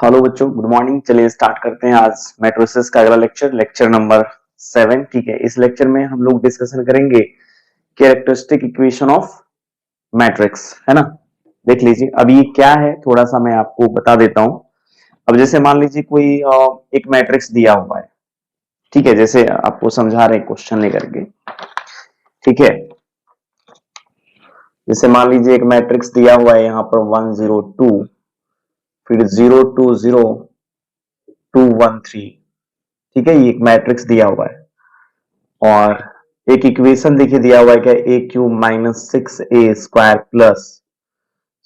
Hello बच्चों, good morning. चलिए start करते हैं आज मैट्रिसेस का अगला लेक्चर नंबर 7। ठीक है, इस लेक्चर में हम लोग डिस्कशन करेंगे कैरेक्टरिस्टिक इक्वेशन ऑफ मैट्रिक्स, है ना। देख लीजिए, अब ये क्या है थोड़ा सा मैं आपको बता देता हूं। अब जैसे मान लीजिए कोई एक मैट्रिक्स दिया हुआ है, ठीक है, जैसे आपको समझा रहे हैं क्वेश्चन लेकर के। ठीक है, जैसे मान लीजिए एक मैट्रिक्स दिया हुआ है यहाँ पर 102, फिर 020 213। ठीक है, ये एक मैट्रिक्स दिया हुआ है और एक इक्वेशन देखिए दिया हुआ है क्या, a cube minus 6a² plus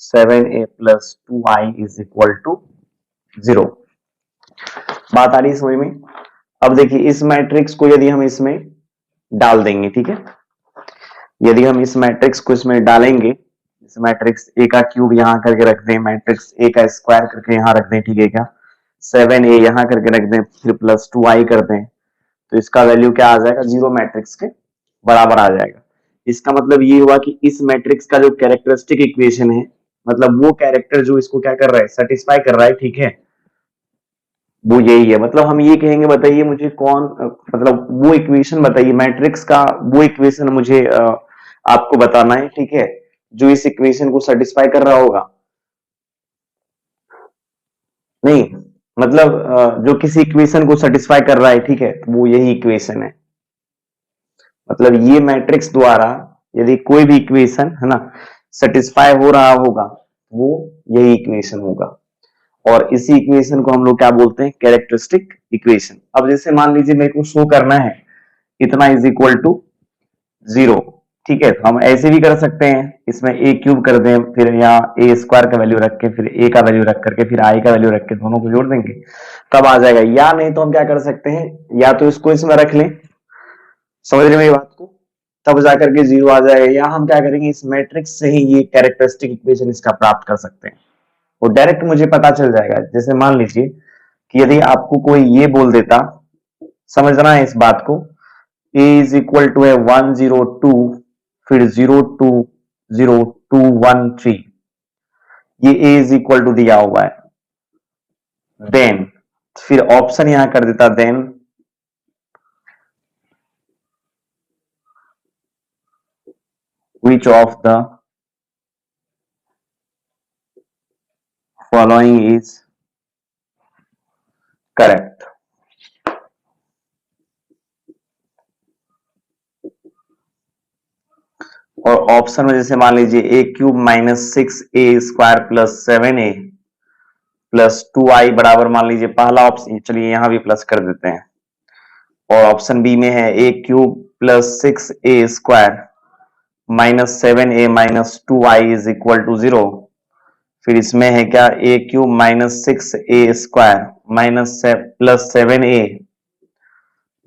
7a plus 2i is equal to 0। बात आ रही है समझ में। अब देखिए इस मैट्रिक्स को यदि हम इसमें डाल देंगे, ठीक है, यदि हम इस मैट्रिक्स को इसमें डालेंगे, इस मैट्रिक्स ए का क्यूब यहां करके रख दें, मैट्रिक्स ए का स्क्वायर करके यहां रख दें, ठीक है क्या, 7a यहां करके रख दें, फिर प्लस 2i कर दें, तो इसका वैल्यू क्या आ जाएगा, 0 मैट्रिक्स के बराबर आ जाएगा। इसका मतलब ये हुआ कि इस मैट्रिक्स का जो कैरेक्टरिस्टिक इक्वेशन है, मतलब वो कैरेक्टर जो इसको क्या कर रहा है, सेटिस्फाई कर रहा है, ठीक है, वो यही है। मतलब हम ये कहेंगे, बताइए मुझे कौन, मतलब वो इक्वेशन बताइए मैट्रिक्स का, वो इक्वेशन मुझे आपको बताना है, ठीक है, जो इस इक्वेशन को सेटिस्फाई कर रहा होगा। नहीं, मतलब जो किसी इक्वेशन को सेटिस्फाई कर रहा है, ठीक है, तो वो यही इक्वेशन है। मतलब ये मैट्रिक्स द्वारा यदि कोई भी इक्वेशन, है ना, सेटिस्फाई हो रहा होगा, वो यही इक्वेशन होगा। और इसी इक्वेशन को हम लोग क्या बोलते हैं, कैरेक्टरिस्टिक इक्वेशन। अब जैसे मान लीजिए मेरे को शो करना है इतना इज इक्वल टू 0, ठीक है, तो हम ऐसे भी कर सकते हैं, इसमें ए क्यूब कर दें, फिर यहाँ ए स्क्वायर का वैल्यू रख के, फिर ए का वैल्यू रख करके, फिर आई का वैल्यू रख के दोनों को जोड़ देंगे, तब आ जाएगा। या नहीं तो हम क्या कर सकते हैं, या तो इसको इसमें रख लें, समझ रहे मेरी बात को, तब जाकर के 0 आ जाएगा, या हम क्या करेंगे, इस मैट्रिक्स से ही ये कैरेक्टरिस्टिक इक्वेशन इसका प्राप्त कर सकते हैं, वो डायरेक्ट मुझे पता चल जाएगा। जैसे मान लीजिए कि यदि आपको कोई ये बोल देता, समझना है इस बात को, a इज इक्वल टू है 102, फिर 020 213, ये a इज इक्वल टू दिया हुआ है, देन फिर ऑप्शन यहां कर देता, then which of the following is correct। और ऑप्शन में जैसे मान लीजिए a cube minus 6a² plus 7a plus 2i बराबर, मान लीजिए पहला ऑप्शन, चलिए यहां भी प्लस कर देते हैं, और ऑप्शन बी में है ए cube plus 6a² minus 7a minus 2i is equal to 0। फिर इसमें है क्या, a cube minus 6a² minus plus 7a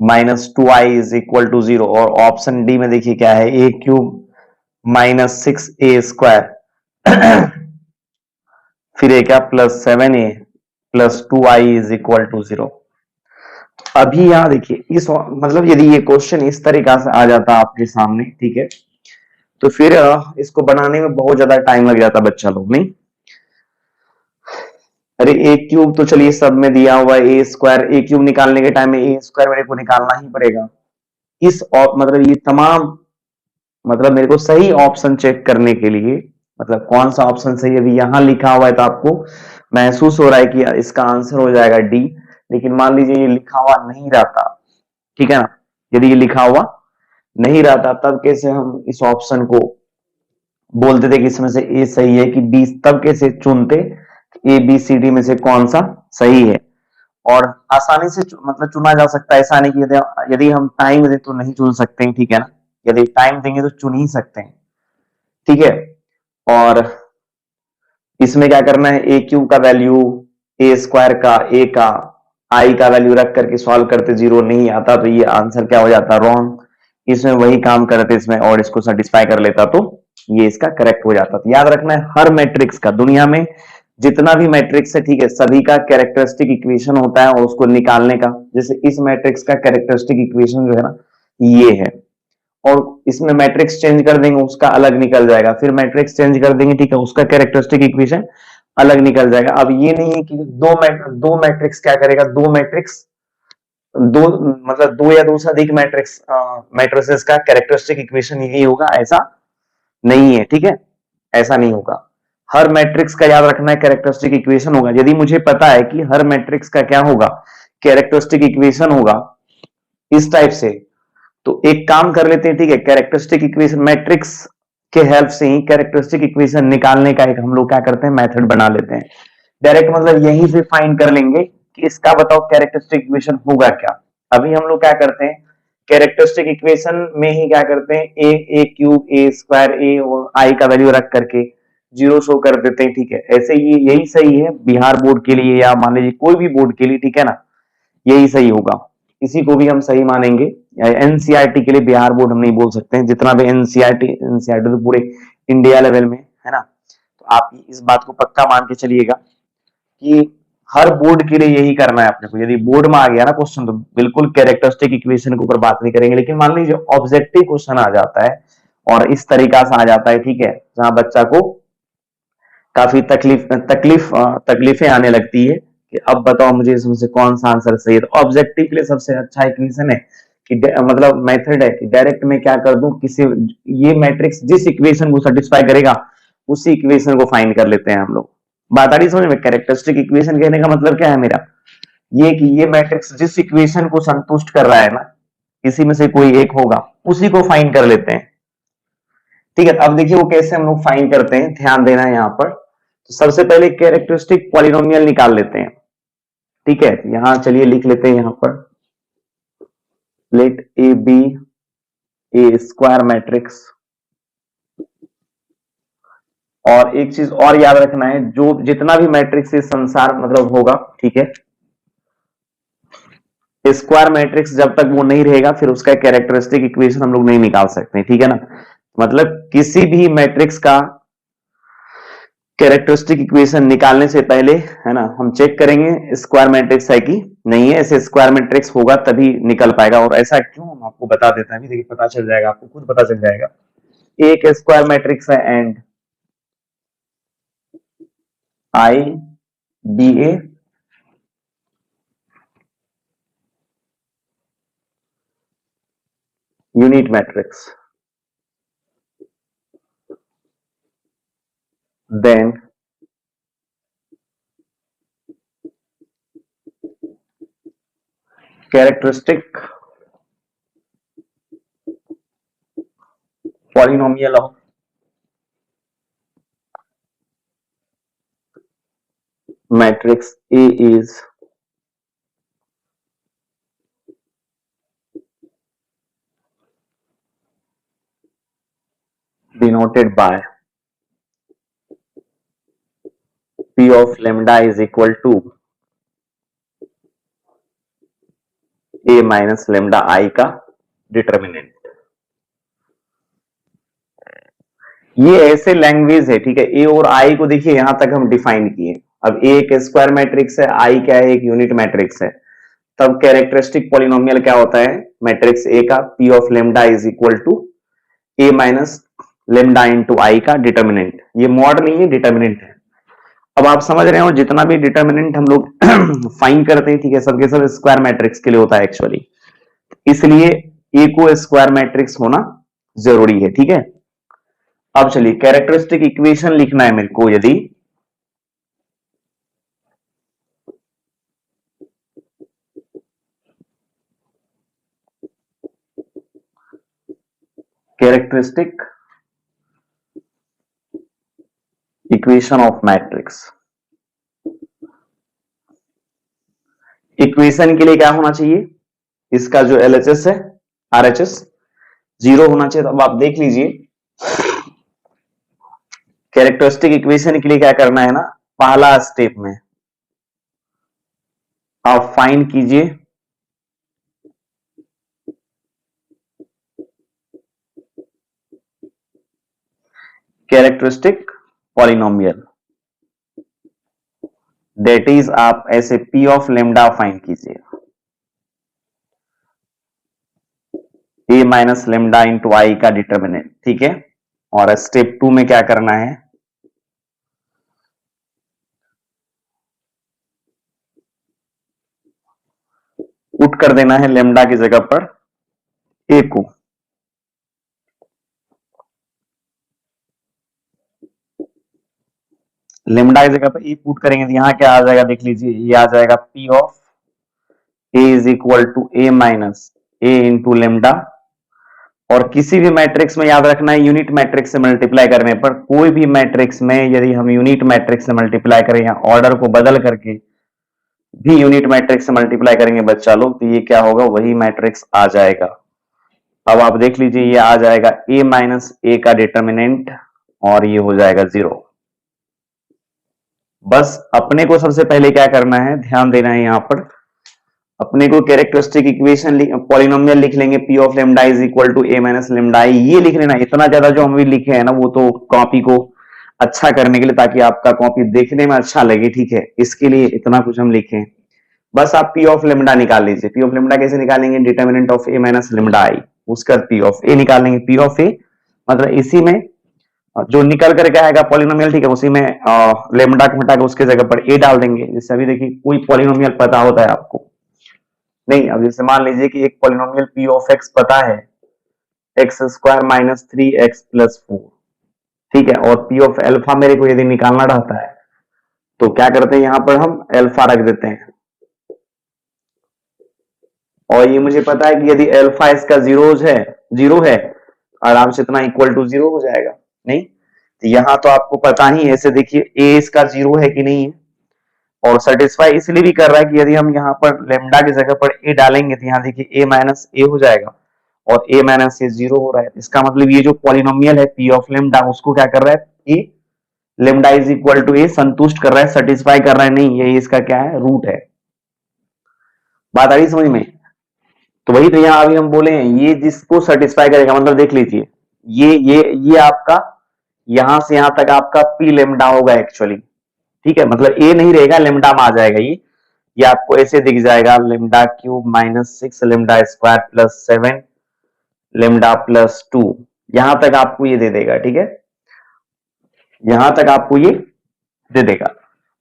minus 2i is equal to 0। और ऑप्शन डी में देखिए क्या है, ए क्यूब माइनस 6a² फिर है क्या, plus 7a plus 2i is equal to 0। अभी यहां देखिए इस, मतलब यदि ये क्वेश्चन इस तरीका से आ जाता आपके सामने, ठीक है, तो फिर इसको बनाने में बहुत ज्यादा टाइम लग जाता बच्चा लोग, नहीं। अरे ए क्यूब तो चलिए सब में दिया हुआ है, ए स्क्वायर, ए क्यूब निकालने के टाइम में ए स्क्वायर मेरे को निकालना ही पड़ेगा। इस मतलब ये तमाम, मतलब मेरे को सही ऑप्शन चेक करने के लिए, मतलब कौन सा ऑप्शन सही है, अभी यहां लिखा हुआ है तो आपको महसूस हो रहा है कि इसका आंसर हो जाएगा डी, लेकिन मान लीजिए ये लिखा हुआ नहीं रहता, ठीक है ना, यदि ये लिखा हुआ नहीं रहता तब कैसे हम इस ऑप्शन को बोलते थे कि इसमें से ए सही है कि बी, तब कैसे चुनते ए बी सी डी में से कौन सा सही है। और आसानी से मतलब चुना जा सकता है, ऐसा नहीं कि यदि हम टाइम दें तो नहीं चुन सकते हैं, ठीक है ना, यदि टाइम देंगे तो चुन ही सकते हैं, ठीक है। और इसमें क्या करना है, ए क्यूब का वैल्यू, ए स्क्वायर का, ए का, आई का वैल्यू रख करके सॉल्व करते, 0 नहीं आता तो ये आंसर क्या हो जाता, रॉन्ग। इसमें वही काम करते इसमें और इसको सेटिस्फाई कर लेता तो ये इसका करेक्ट हो जाता। तो याद रखना है हर मैट्रिक्स का, दुनिया में जितना भी मैट्रिक्स है, ठीक है, सभी का कैरेक्टरिस्टिक इक्वेशन होता है और उसको निकालने का, जैसे इस मैट्रिक्स का कैरेक्टरिस्टिक इक्वेशन जो है ना ये है, और इसमें मैट्रिक्स चेंज कर देंगे उसका अलग निकल जाएगा, फिर मैट्रिक्स चेंज कर देंगे, ठीक है, उसका कैरेक्टरिस्टिक इक्वेशन अलग निकल जाएगा। अब ये नहीं है कि दो मैट्रिक्स क्या करेगा, दो मैट्रिक्स दो मतलब दो या दो से अधिक मैट्रिसेस का कैरेक्टरिस्टिक इक्वेशन यही होगा, ऐसा नहीं है, ठीक है, ऐसा नहीं होगा। हर मैट्रिक्स का याद रखना है कैरेक्टरिस्टिक इक्वेशन होगा। यदि मुझे पता है कि हर मैट्रिक्स का क्या होगा, कैरेक्टरिस्टिक इक्वेशन होगा इस टाइप से, तो एक काम कर लेते हैं, ठीक है, कैरेक्टरिस्टिक इक्वेशन मैट्रिक्स के हेल्प से ही कैरेक्टरिस्टिक इक्वेशन निकालने का एक हम लोग क्या करते हैं, मेथड बना लेते हैं। डायरेक्ट मतलब यहीं से फाइंड कर लेंगे कि इसका बताओ कैरेक्टरिस्टिक इक्वेशन होगा क्या। अभी हम लोग क्या करते हैं, कैरेक्टरिस्टिक इक्वेशन में ही क्या करते हैं, ए क्यूब ए स्क्वायर ए और आई का वैल्यू रख करके जीरो शो कर देते हैं, ठीक है। ऐसे ही यही सही है बिहार बोर्ड के लिए या मान लीजिए कोई भी बोर्ड के लिए, ठीक है ना, यही सही होगा। इसी को भी हम सही मानेंगे। एनसीईआरटी के लिए बिहार बोर्ड हम नहीं बोल सकते हैं, जितना भी एनसीईआरटी तो पूरे इंडिया लेवल में है ना। तो आप इस बात को पक्का मान के चलिएगा कि हर बोर्ड के लिए यही करना है अपने को। यदि बोर्ड में आ गया ना क्वेश्चन, तो बिल्कुल कैरेक्टरिस्टिक इक्वेशन के ऊपर बात नहीं करेंगे। लेकिन मान लीजिए ऑब्जेक्टिव क्वेश्चन आ जाता है और इस तरीका से आ जाता है, ठीक है, जहां बच्चा को काफी तकलीफें आने लगती है कि अब बताओ मुझे इसमें से कौन सा आंसर सही है। तो ऑब्जेक्टिव के लिए सबसे अच्छा इक्वेशन है कि मतलब मेथड है कि डायरेक्ट में क्या कर दूं, किसी ये मैट्रिक्स जिस इक्वेशन को सेटिस्फाई करेगा उसी इक्वेशन को फाइंड कर लेते हैं हम लोग। बात आ रही समझ में। कैरेक्टरिस्टिक इक्वेशन कहने का मतलब क्या है मेरा, ये कि ये मैट्रिक्स जिस इक्वेशन को संतुष्ट कर रहा है ना, इसी में से कोई एक होगा, उसी को फाइंड कर लेते हैं, ठीक है। अब देखिए वो कैसे हम लोग फाइंड करते हैं, ध्यान देना है यहाँ पर। तो सबसे पहले कैरेक्टरिस्टिक पॉलिनोमियल निकाल लेते हैं, ठीक है। यहां चलिए लिख लेते हैं यहां पर, let A be a square matrix. और एक चीज और याद रखना है, जो जितना भी मैट्रिक्स इस संसार मतलब होगा, ठीक है, स्क्वायर मैट्रिक्स जब तक वो नहीं रहेगा फिर उसका कैरेक्टरिस्टिक इक्वेशन हम लोग नहीं निकाल सकते, ठीक है ना। मतलब किसी भी मैट्रिक्स का कैरेक्टरिस्टिक इक्वेशन निकालने से पहले, है ना, हम चेक करेंगे स्क्वायर मैट्रिक्स है कि नहीं है। ऐसे स्क्वायर मैट्रिक्स होगा तभी निकल पाएगा। और ऐसा क्यों, हम आपको बता देते हैं, देखिए पता चल जाएगा, आपको खुद पता चल जाएगा। एक स्क्वायर मैट्रिक्स है and I be a unit matrix, then characteristic polynomial of matrix A is denoted by P of lambda is equal to A minus lambda I का डिटर्मिनेंट। ये ऐसे लैंग्वेज है, ठीक है। ए और आई को देखिए यहां तक हम डिफाइन किए। अब ए एक स्क्वायर मैट्रिक्स है, आई क्या है, एक यूनिट मैट्रिक्स है। तब कैरेक्टरिस्टिक पॉलिनोमियल क्या होता है, मैट्रिक्स ए का P of lambda is equal to A minus lambda into I का डिटर्मिनेंट। ये मॉड नहीं है, डिटर्मिनेंट है। अब आप समझ रहे हो, जितना भी डिटर्मिनेंट हम लोग फाइंड करते हैं, ठीक है, सबके सब स्क्वायर मैट्रिक्स के लिए होता है एक्चुअली। इसलिए ए को स्क्वायर मैट्रिक्स होना जरूरी है, ठीक है। अब चलिए कैरेक्टरिस्टिक इक्वेशन लिखना है मेरे को। यदि characteristic equation of matrix, equation के लिए क्या होना चाहिए, इसका जो एलएचएस है, आरएचएस जीरो होना चाहिए। तो अब आप देख लीजिए कैरेक्टरिस्टिक इक्वेशन के लिए क्या करना है ना, पहला स्टेप में आप फाइंड कीजिए कैरेक्टरिस्टिक पॉलिनोमियल, दैट इज आप ऐसे पी ऑफ लेमडा फाइंड कीजिए, ए माइनस लेमडा इंटू आई का डिटर्मिनेंट, ठीक है। और स्टेप 2 में क्या करना है, पुट कर देना है लेमडा की जगह पर ए को। लेमडा की जगह पर ए पुट करेंगे तो यहां क्या आ जाएगा देख लीजिए, ये आ जाएगा P of A is equal to A minus A into lambda. और किसी भी मैट्रिक्स में याद रखना है यूनिट मैट्रिक्स से मल्टीप्लाई करने पर, कोई भी मैट्रिक्स में यदि हम यूनिट मैट्रिक्स से मल्टीप्लाई करें या ऑर्डर को बदल करके भी यूनिट मैट्रिक्स से मल्टीप्लाई करेंगे बच्चा लोग, तो ये क्या होगा, वही मैट्रिक्स आ जाएगा। अब आप देख लीजिए ये आ जाएगा a माइनस ए का डिटर्मिनेंट और ये हो जाएगा 0। बस अपने को सबसे पहले क्या करना है, ध्यान देना है, यहां पर अपने को कैरेक्टरिस्टिक इक्वेशन पॉलिनोमियल लिख लेंगे p of lambda is equal to a minus lambda I. ये लिख लेना, इतना ज्यादा जो हम भी लिखे हैं ना वो तो कॉपी को अच्छा करने के लिए, ताकि आपका कॉपी देखने में अच्छा लगे, ठीक है, इसके लिए इतना कुछ हम लिखे। बस आप p ऑफ लेमडा निकाल लीजिए। p ऑफ लेमडा कैसे निकालेंगे, determinant of a minus lambda आई, उसका p ऑफ a निकालेंगे। p ऑफ a मतलब इसी में जो निकल करके आएगा पॉलिनोमियल, ठीक है, उसी में लेमडा को हटा के उसके जगह पर a डाल देंगे। जैसे अभी देखिए कोई पॉलिनोमियल पता होता है आपको नहीं, अब जैसे मान लीजिए कि एक पॉलिनोमियल p ऑफ x पता है x square minus 3x plus 4, ठीक है, और p ऑफ एल्फा मेरे को यदि निकालना रहता है तो क्या करते हैं, यहां पर हम एल्फा रख देते हैं। और ये मुझे पता है कि यदि एल्फा इसका जीरो है आराम से इतना इक्वल टू 0 हो जाएगा। नहीं तो यहां तो आपको पता ही, ऐसे देखिए a इसका 0 है कि नहीं है, और सेटिस्फाई इसलिए भी कर रहा है कि यदि हम यहाँ पर लेमडा की जगह पर a डालेंगे तो यहाँ देखिए a माइनस ए हो जाएगा और a माइनस ए 0 हो रहा है। इसका मतलब ये जो पॉलिनोमियल है p ऑफ लेमडा उसको क्या कर रहा है, a lambda is equal to a संतुष्ट कर रहा है, सेटिस्फाई कर रहा है, नहीं ये इसका क्या है, रूट है। बात आ रही समझ में। तो वही तो यहाँ अभी हम बोले हैं, ये जिसको सेटिस्फाई करेगा, मतलब देख लीजिए ये आपका यहां से यहां तक आपका पी लेमडा होगा एक्चुअली, ठीक है, मतलब ए नहीं रहेगा, लेमडा में आ जाएगा ये आपको ऐसे दिख जाएगा, lambda cube minus 6 lambda square plus 7 lambda plus 2, यहां तक आपको ये दे देगा, ठीक है, यहां तक आपको ये दे देगा।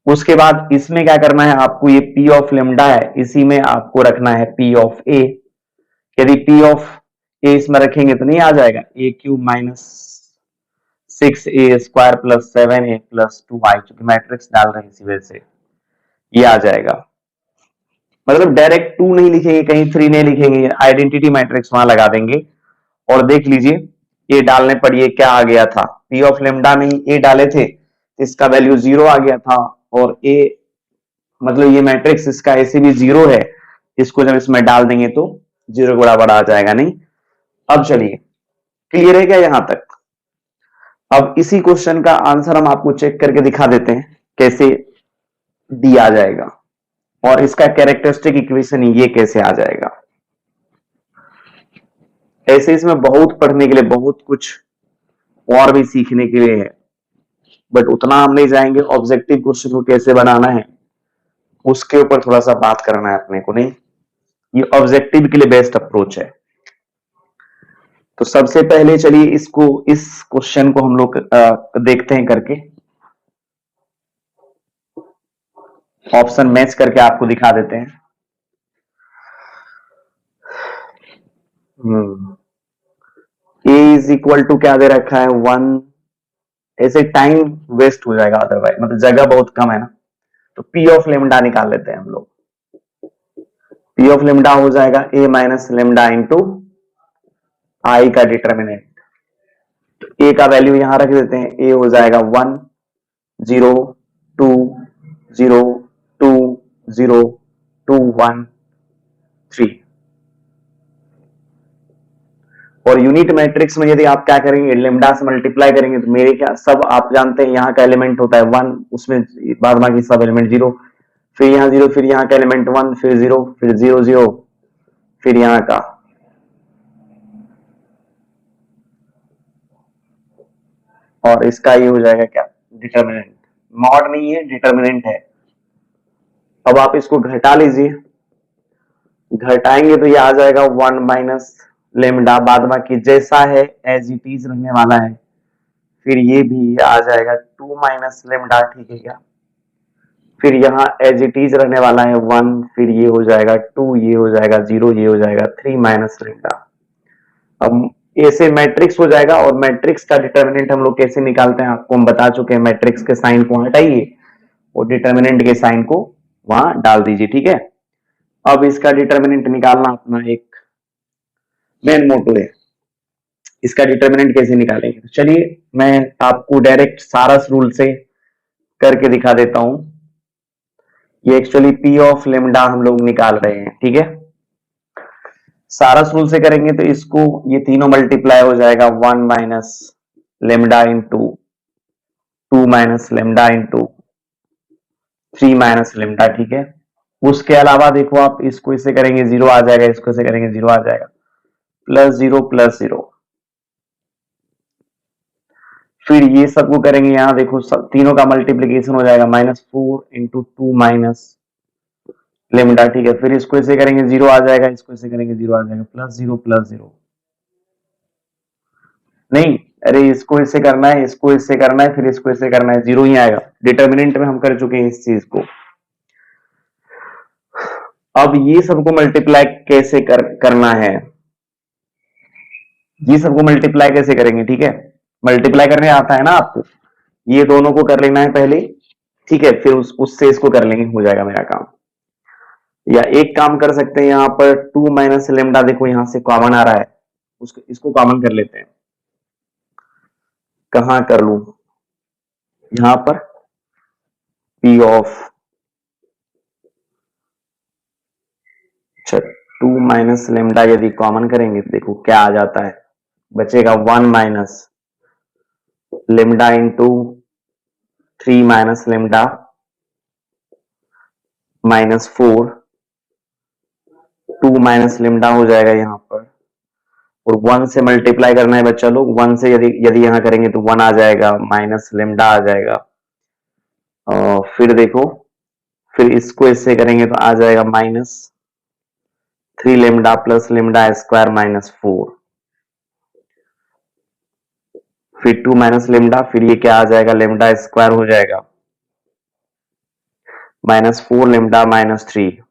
उसके बाद इसमें क्या करना है आपको, ये पी ऑफ लेमडा है इसी में आपको रखना है पी ऑफ ए। यदि p ऑफ a इसमें रखेंगे तो नहीं आ जाएगा, a cube minus 6a square plus 7a plus 2i, क्योंकि मैट्रिक्स डाल रहे हैं इसी वजह से ये आ जाएगा। मतलब डायरेक्ट 2 नहीं लिखेंगे, कहीं 3 नहीं लिखेंगे, आइडेंटिटी मैट्रिक्स वहां लगा देंगे। और देख लीजिए a डालने पर ये क्या आ गया था, p ऑफ लेमडा में ही a डाले थे, इसका वैल्यू 0 आ गया था, और a मतलब ये मैट्रिक्स इसका ऐसे भी 0 है, इसको जब इसमें डाल देंगे तो 0 के बराबर आ जाएगा। नहीं, अब चलिए क्लियर है क्या यहां तक। अब इसी क्वेश्चन का आंसर हम आपको चेक करके दिखा देते हैं कैसे डी आ जाएगा, और इसका कैरेक्टरिस्टिक इक्वेशन ये कैसे आ जाएगा। ऐसे इसमें बहुत पढ़ने के लिए, बहुत कुछ और भी सीखने के लिए है, बट उतना हम नहीं जाएंगे। ऑब्जेक्टिव क्वेश्चन को कैसे बनाना है उसके ऊपर थोड़ा सा बात करना है अपने को। नहीं, ये ऑब्जेक्टिव के लिए बेस्ट अप्रोच है। तो सबसे पहले चलिए इस क्वेश्चन को हम लोग देखते हैं करके, ऑप्शन मैच करके आपको दिखा देते हैं। ए इज इक्वल टू क्या दे रखा है, 1, ऐसे टाइम वेस्ट हो जाएगा अदरवाइज, मतलब जगह बहुत कम है ना, तो पी ऑफ लेमडा निकाल लेते हैं हम लोग। पी ऑफ लेमडा हो जाएगा ए माइनस लेमडा इंटू आई का डिटर्मिनेंट। तो ए का वैल्यू यहां रख देते हैं, ए हो जाएगा 1 0 2 0 2 0 2 1 3। और यूनिट मैट्रिक्स में यदि आप क्या करेंगे, लेमडा से मल्टीप्लाई करेंगे तो मेरे क्या, सब आप जानते हैं यहाँ का एलिमेंट होता है 1, उसमें बाद बाकी सब एलिमेंट 0, फिर यहाँ 0, फिर यहाँ का एलिमेंट 1, फिर 0, फिर 0 0, फिर यहाँ का, और इसका ये हो जाएगा क्या, डिटर्मिनेंट। मॉड नहीं है, डिटर्मिनेंट है। अब आप इसको घटा लीजिए, घटाएंगे तो ये आ जाएगा 1 माइनस लेमडा, बाद बाकी जैसा है एज इट इज रहने वाला है। फिर ये भी आ जाएगा 2 माइनस लेमडा, ठीक है क्या, फिर यहाँ एज इट इज रहने वाला है 1, फिर ये हो जाएगा 2, ये हो जाएगा 0, ये हो जाएगा 3 माइनस लेमडा। अब ऐसे मैट्रिक्स हो जाएगा। और मैट्रिक्स का डिटर्मिनेंट हम लोग कैसे निकालते हैं आपको हम बता चुके हैं। मैट्रिक्स के साइन को हटाइए और डिटर्मिनेंट के साइन को वहां डाल दीजिए, ठीक है। अब इसका डिटर्मिनेंट निकालना अपना एक मेन मोटो है। इसका डिटर्मिनेंट कैसे निकालेंगे, तो चलिए मैं आपको डायरेक्ट सारस रूल से करके दिखा देता हूं। ये एक्चुअली पी ऑफ लेमडा हम लोग निकाल रहे हैं, ठीक है। सारस रूल से करेंगे तो इसको ये तीनों मल्टीप्लाई हो जाएगा 1 minus lambda into 2 minus lambda into 3 minus lambda, ठीक है। उसके अलावा देखो आप इसको इससे करेंगे 0 आ जाएगा, इसको इससे करेंगे 0 आ जाएगा, प्लस 0। फिर ये सबको करेंगे, यहां देखो सब तीनों का मल्टीप्लीकेशन हो जाएगा -4 इंटू 2 माइनस लेमडा, ठीक है। फिर इसको इसे करेंगे 0 आ जाएगा, इसको इसे करेंगे 0 आ जाएगा, प्लस 0 नहीं, अरे इसको इससे करना है, इसको इससे करना है, फिर इसको इससे करना है, 0 ही आएगा। डिटर्मिनेंट में हम कर चुके हैं इस चीज को। अब ये सबको मल्टीप्लाई कैसे करना है, ये सबको मल्टीप्लाई कैसे करेंगे, ठीक है। मल्टीप्लाई करने आता है ना आपको, ये दोनों को कर लेना है पहले, ठीक है। फिर उससे इसको कर लेंगे, हो जाएगा मेरा काम। या एक काम कर सकते हैं, यहाँ पर 2 माइनस लेमडा देखो यहां से कॉमन आ रहा है, उसको इसको कॉमन कर लेते हैं। कहां कर लू, यहां पर पी ऑफ, अच्छा 2 माइनस लेमडा यदि कॉमन करेंगे तो देखो क्या आ जाता है, बचेगा 1 minus lambda into 3 minus lambda -4, 2 minus lambda हो जाएगा यहाँ पर, और 1 से मल्टीप्लाई करना है बच्चा लोग। 1 से यदि यदि यहाँ करेंगे तो 1 आ जाएगा, माइनस लेमडा आ जाएगा। फिर देखो, फिर इसको इससे करेंगे तो आ जाएगा -3 लेमडा प्लस लेमडा स्क्वायर -4, फिर 2 माइनस लेमडा, फिर ये क्या आ जाएगा, लेमडा स्क्वायर हो जाएगा, -4 लेमडा -3,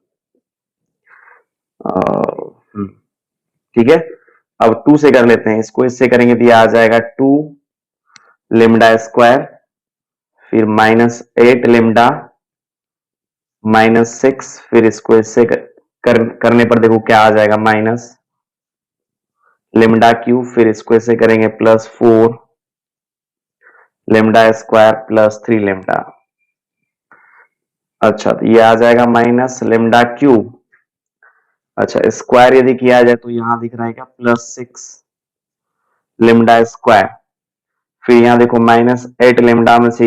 ठीक है। अब 2 से कर लेते हैं, इसको इससे करेंगे तो ये आ जाएगा 2 लेमडा स्क्वायर, फिर -8 लेमडा -6, फिर इसको इससे करने पर देखो क्या आ जाएगा, माइनस लेमडा क्यूब, फिर इसको इससे करेंगे +4 लेमडा स्क्वायर +3 लेमडा। अच्छा तो ये आ जाएगा माइनस लेमडा क्यूब, अच्छा स्क्वायर यदि किया जाए तो यहां दिख रहा है क्या, +6 लेमडा स्क्वायर, फिर यहाँ देखो -8 लेमडा में से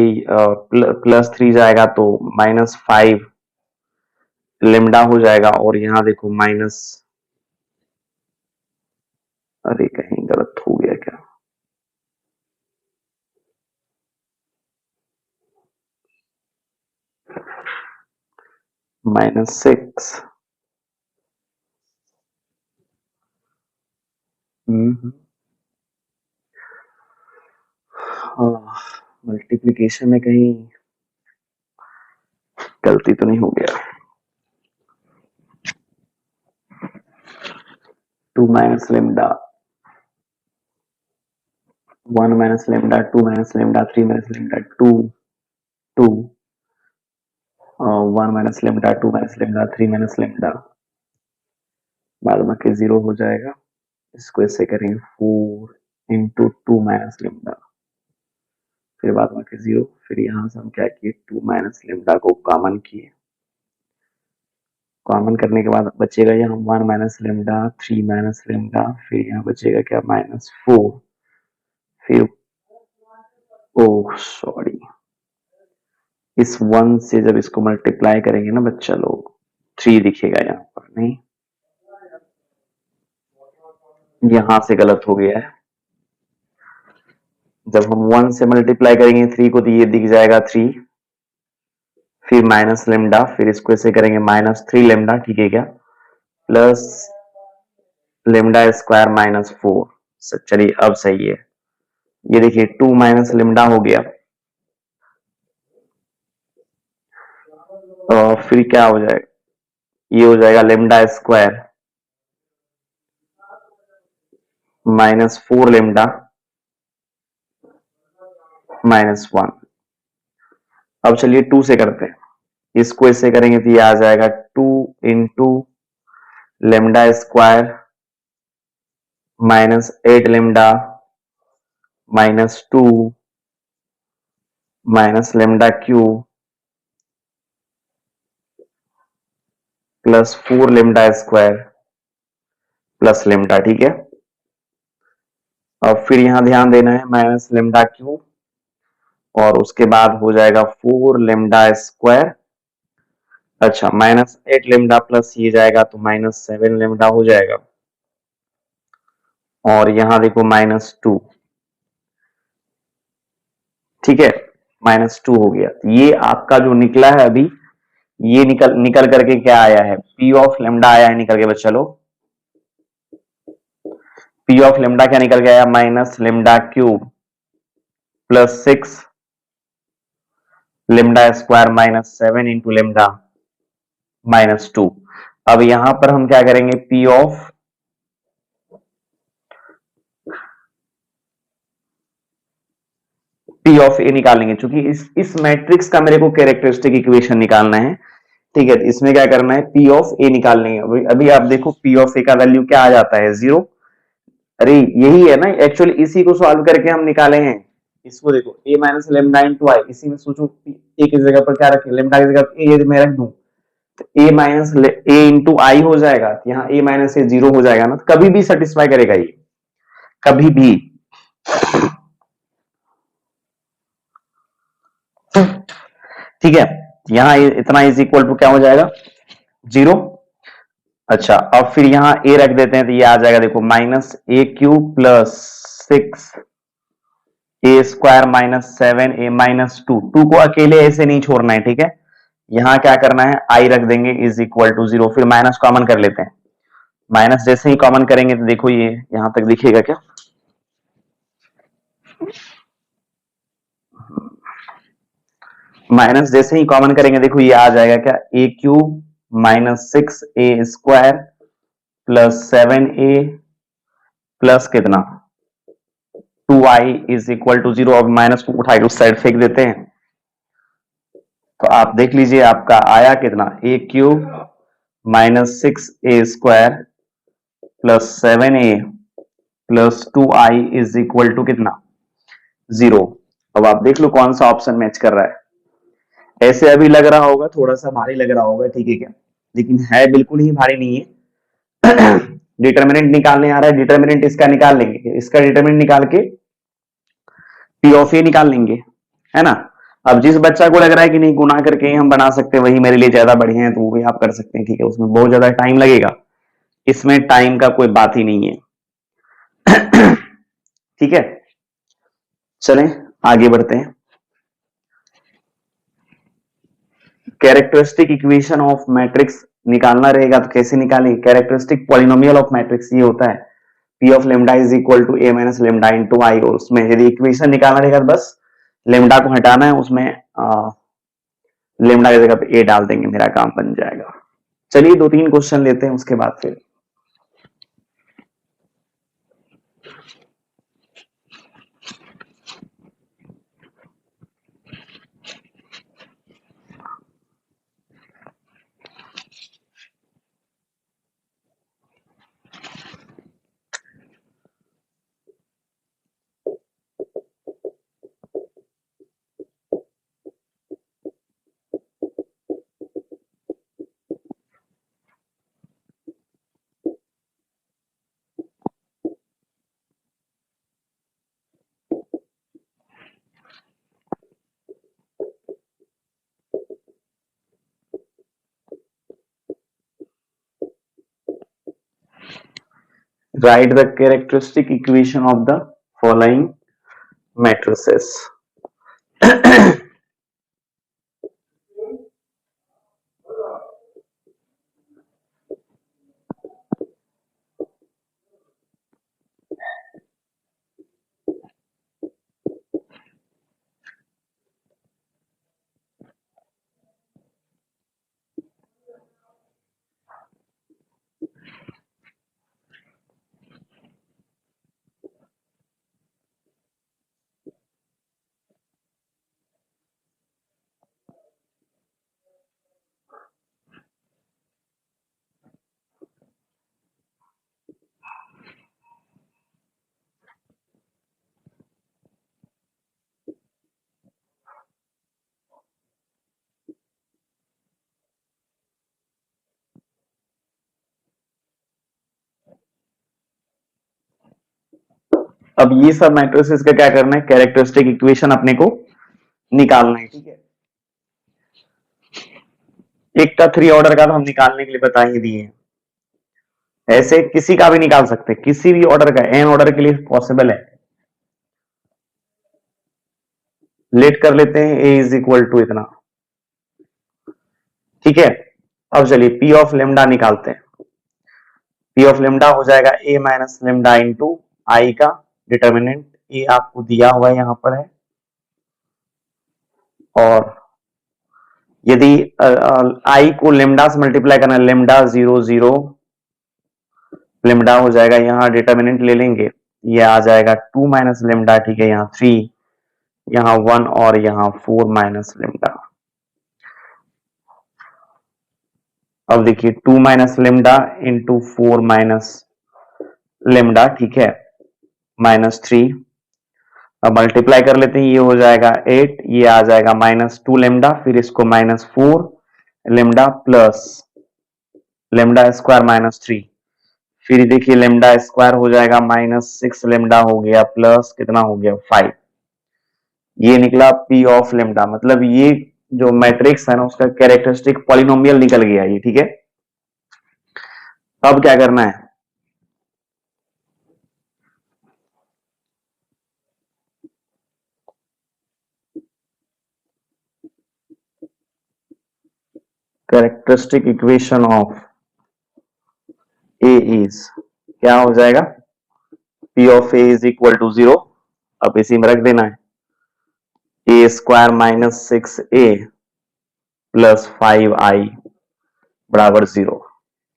+3 जाएगा तो -5 लेमडा हो जाएगा, और यहाँ देखो माइनस, अरे कहीं गलत हो गया क्या, -6, मल्टीप्लीकेशन में कहीं गलती तो नहीं हो गया। 2 minus lambda, 1 minus lambda, 2 minus lambda, 3 minus lambda, 2 2 1 minus lambda, 2 minus lambda, 3 minus lambda, बाद में के 0 हो जाएगा। इसको ऐसे करेंगे 4 इंटू 2 माइनस लेमडा, फिर बाद में के 0, फिर यहाँ से हम क्या किए, 2 माइनस लेमडा को कॉमन किए, कॉमन करने के बाद बचेगा यहाँ 1 माइनस लेमडा, 3 माइनस लेमडा, फिर यहाँ बचेगा क्या, -4, फिर ओह सॉरी, इस 1 से जब इसको मल्टीप्लाई करेंगे ना बच्चा लोग, 3 दिखेगा यहाँ पर, नहीं यहां से गलत हो गया है। जब हम 1 से मल्टीप्लाई करेंगे 3 को तो ये दिख जाएगा 3, फिर माइनस लेमडा, फिर इसको ऐसे करेंगे -3 लेमडा, ठीक है क्या, प्लस लेमडा स्क्वायर -4। चलिए अब सही है, ये देखिए 2 माइनस लेमडा हो गया, फिर क्या हो जाएगा, ये हो जाएगा लेमडा स्क्वायर -4 लेमडा -1। अब चलिए 2 से करते हैं, इसको इससे करेंगे तो ये आ जाएगा 2 × lambda square -8 lambda -2 lambda cube +4 lambda square +lambda. ठीक है, अब फिर यहां ध्यान देना है -लेमडा क्यूब और उसके बाद हो जाएगा 4 लेमडा स्क्वायर। अच्छा, -8 लेमडा प्लस ये जाएगा तो -7 लेमडा हो जाएगा और यहां देखो -2। ठीक है, -2 हो गया। ये आपका जो निकला है अभी, ये निकल निकल करके क्या आया है, पी ऑफ लेमडा आया है निकल के बच्चा लोग। पी ऑफ लेमडा क्या निकल के आया, -lambda cube +6 lambda square -7 into lambda -2। अब यहां पर हम क्या करेंगे, पी ऑफ ए निकालेंगे, क्योंकि इस मैट्रिक्स का मेरे को कैरेक्टरिस्टिक इक्वेशन निकालना है। ठीक है, तो इसमें क्या करना है, पी ऑफ ए निकाल लेंगे। अभी आप देखो पी ऑफ ए का वैल्यू क्या आ जाता है, 0। अरे यही है ना एक्चुअली, इसी को सॉल्व करके हम निकाले हैं। इसको देखो a - लेमडा इंटू आई, इसी में सोचो ए की जगह पर क्या रखें, लेमडा की जगह पर ए मैं रख दूं तो a इंटू आई हो जाएगा, यहाँ a - ए 0 हो जाएगा ना, तो कभी भी सेटिस्फाई करेगा ये, कभी भी। ठीक है, यहाँ इतना इज इक्वल टू क्या हो जाएगा, 0। अच्छा, अब फिर यहाँ a रख देते हैं तो ये आ जाएगा, देखो -a³ +6 a² -7 a -2। 2 को अकेले ऐसे नहीं छोड़ना है। ठीक है, यहां क्या करना है, i रख देंगे इज इक्वल टू 0। फिर माइनस कॉमन कर लेते हैं, माइनस जैसे ही कॉमन करेंगे तो देखो ये यहां तक दिखेगा क्या, माइनस जैसे ही कॉमन करेंगे देखो ये आ जाएगा क्या, a³ -6 a² +7 a प्लस कितना 2i इज इक्वल टू 0। अब माइनस को उठाई उस साइड फेंक देते हैं, तो आप देख लीजिए आपका आया कितना, a³ -6 a² +7 a +2i is equal to कितना, 0। अब आप देख लो कौन सा ऑप्शन मैच कर रहा है। ऐसे अभी लग रहा होगा थोड़ा सा भारी लग रहा होगा, ठीक है क्या, लेकिन है बिल्कुल ही भारी नहीं है। डिटर्मिनेंट निकालने आ रहा है, डिटर्मिनेंट इसका निकाल लेंगे, इसका डिटर्मिनेंट निकाल के पी ऑफ ए निकाल लेंगे, है ना। अब जिस बच्चा को लग रहा है कि नहीं गुना करके ही हम बना सकते हैं, वही मेरे लिए ज्यादा बढ़िया है, तो वो भी आप कर सकते हैं। ठीक है, उसमें बहुत ज्यादा टाइम लगेगा, इसमें टाइम का कोई बात ही नहीं है। ठीक है, चलें आगे बढ़ते हैं। कैरेक्टरिस्टिक इक्वेशन ऑफ मैट्रिक्स निकालना रहेगा तो कैसे निकालेंगे, कैरेक्टरिस्टिक पॉलिनोमियल ऑफ मैट्रिक्स ये होता है P of lambda is equal to a - lambda into I. उसमें यदि इक्वेशन निकालना रहेगा तो बस लेमडा को हटाना है, उसमें लेमडा की जगह पे a डाल देंगे, मेरा काम बन जाएगा। चलिए 2-3 क्वेश्चन लेते हैं, उसके बाद फिर write the characteristic equation of the following matrices. अब ये सब मैट्रिसेस का क्या करना है, कैरेक्टरिस्टिक इक्वेशन अपने को निकालना है, ठीक है। एक का 3 ऑर्डर का तो हम निकालने के लिए बता ही दिए, ऐसे किसी का भी निकाल सकते, किसी भी ऑर्डर का, एन ऑर्डर के लिए पॉसिबल है। लेट कर लेते हैं ए इज इक्वल टू इतना, ठीक है। अब चलिए पी ऑफ लेमडा निकालते हैं। पी ऑफ लेमडा हो जाएगा ए माइनस लेमडा इंटू आई का डिटर्मिनेंट, ए आपको दिया हुआ यहां पर है, और यदि आई को लेमडा से मल्टीप्लाई करना, लेमडा 0 0 लेमडा हो जाएगा, यहां डिटर्मिनेंट ले लेंगे, ये आ जाएगा 2 माइनस लेमडा, ठीक है, यहाँ 3, यहाँ 1 और यहाँ 4 माइनस लेमडा। अब देखिए 2 minus lambda into 4 minus lambda, ठीक है, -3। अब मल्टीप्लाई कर लेते हैं, ये हो जाएगा 8, ये आ जाएगा -2 लेमडा, फिर इसको -4 लेमडा प्लस लेमडा स्क्वायर -3, फिर देखिए लेमडा स्क्वायर हो जाएगा -6 लेमडा हो गया, प्लस कितना हो गया 5। ये निकला पी ऑफ लेमडा, मतलब ये जो मैट्रिक्स है ना उसका कैरेक्टरिस्टिक पॉलिनोमियल निकल गया ये, ठीक है। अब क्या करना है, characteristic equation of A is, क्या हो जाएगा, P of A is equal to 0, अब इसी में रख देना है, ए स्क्वायर -6a प्लस 5i बराबर 0,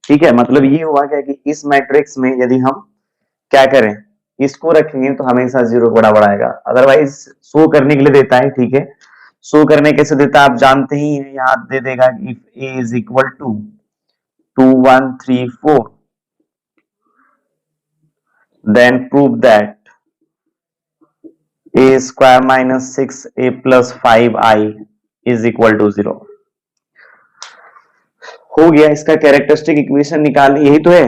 ठीक है। मतलब ये हुआ क्या कि इस मैट्रिक्स में यदि हम क्या करें, इसको रखेंगे तो हमेशा 0 के बराबर आएगा, अदरवाइज शो करने के लिए देता है, ठीक है। शो करने कैसे देता है आप जानते ही हैं, यहां दे देगा if A is equal to 2 1 3 4 then prove that a square -6a plus 5i is equal to 0। हो गया, इसका कैरेक्टरिस्टिक इक्वेशन निकाल, यही तो है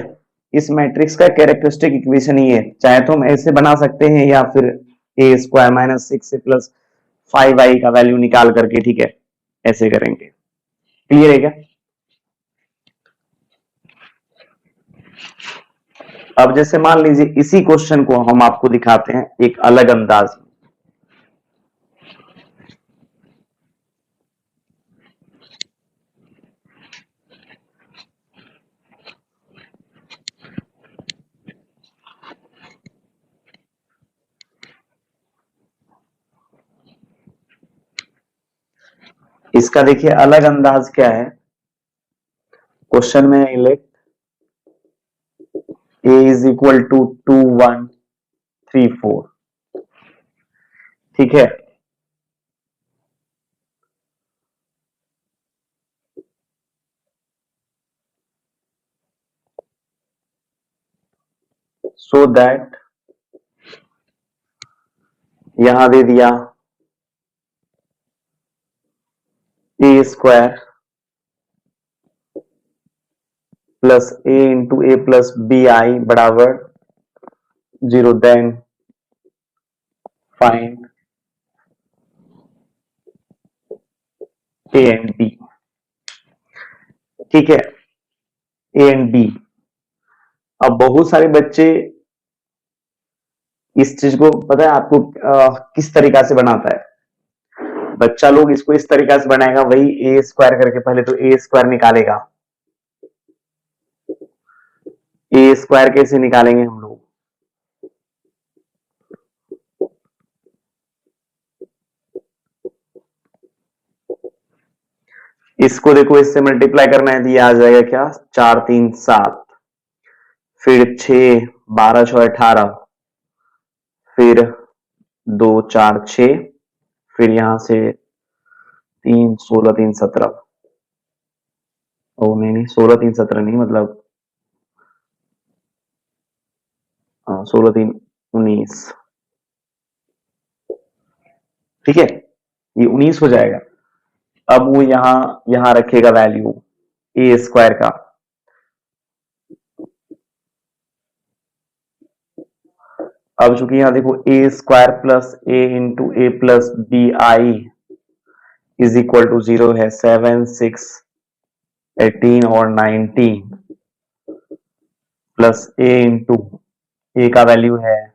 इस मैट्रिक्स का कैरेक्टरिस्टिक इक्वेशन, ही है। चाहे तो हम ऐसे बना सकते हैं या फिर a square -6a plus 5i का वैल्यू निकाल करके, ठीक है, ऐसे करेंगे। क्लियर है क्या? अब जैसे मान लीजिए इसी क्वेश्चन को हम आपको दिखाते हैं एक अलग अंदाज में। इसका देखिए अलग अंदाज क्या है, क्वेश्चन में let a is equal to 2 1 3 4, ठीक है। सो दैट यहां दे दिया A square plus A into A plus B I बराबर 0, then find A and B, ठीक है, ए एंड बी। अब बहुत सारे बच्चे इस चीज को पता है आपको किस तरीका से बनाता है, बच्चा लोग इसको इस तरीका से बनाएगा, वही ए स्क्वायर करके पहले तो ए स्क्वायर निकालेगा। ए स्क्वायर कैसे निकालेंगे हम लोग, इसको देखो इससे मल्टीप्लाई करना है, दिया आ जाएगा क्या 4 3 7, फिर 6 12 6 18, फिर 2 4 6, फिर यहां से 3 16 3 17, ओ नहीं 16 3 17 नहीं, मतलब 16 3 19, ठीक है, ये 19 हो जाएगा। अब वो यहां रखेगा वैल्यू ए स्क्वायर का, अब चूंकि यहाँ देखो A square plus A into A plus B I is equal to 0 है, 7, 6, 18 और 19 प्लस ए इंटू ए का वैल्यू है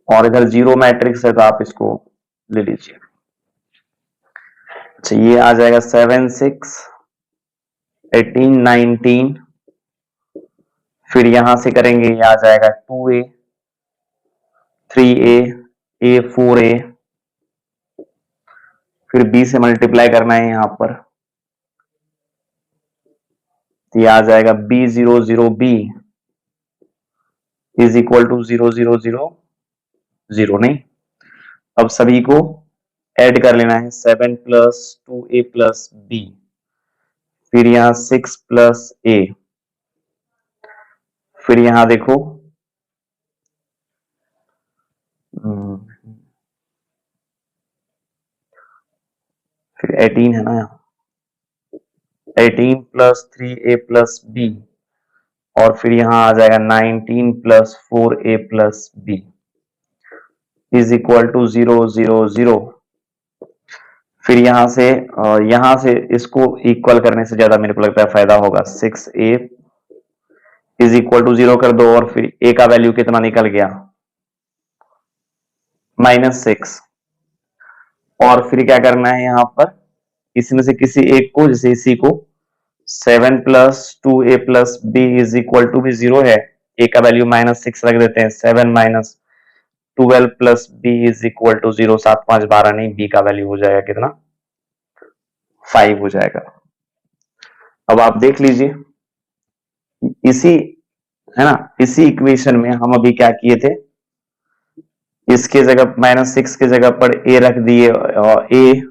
और इधर जीरो मैट्रिक्स है तो आप इसको ले लीजिए। अच्छा ये आ जाएगा 7, 6, 18, 19, फिर यहां से करेंगे ये आ जाएगा 2a, 3a, a 4a, फिर b से मल्टीप्लाई करना है यहां पर, तो ये आ जाएगा b00b इज इक्वल टू 0, नहीं, अब सभी को ऐड कर लेना है, 7 प्लस 2a प्लस b, फिर यहां 6 प्लस a, फिर यहां देखो फिर 18 है ना, यहाँ 18 प्लस 3a प्लस b, और फिर यहां आ जाएगा 19 plus 4a plus b is equal to 0, फिर यहां से इसको इक्वल करने से ज्यादा मेरे को लगता है फायदा होगा, 6a इज इक्वल टू 0 कर दो, और फिर a का वैल्यू कितना निकल गया, -6, और फिर क्या करना है यहां पर, इसमें से किसी एक को, जैसे इसी को 7 plus 2a plus b is equal to भी 0 है, a का वैल्यू -6 रख देते हैं, 7 minus 12 plus b is equal to 0, 7, 5, 12 नहीं, b का वैल्यू हो जाएगा कितना, 5 हो जाएगा। अब आप देख लीजिए इसी, है ना, इसी इक्वेशन में हम अभी क्या किए थे, इसके जगह -6 की जगह पर a रख दिए, a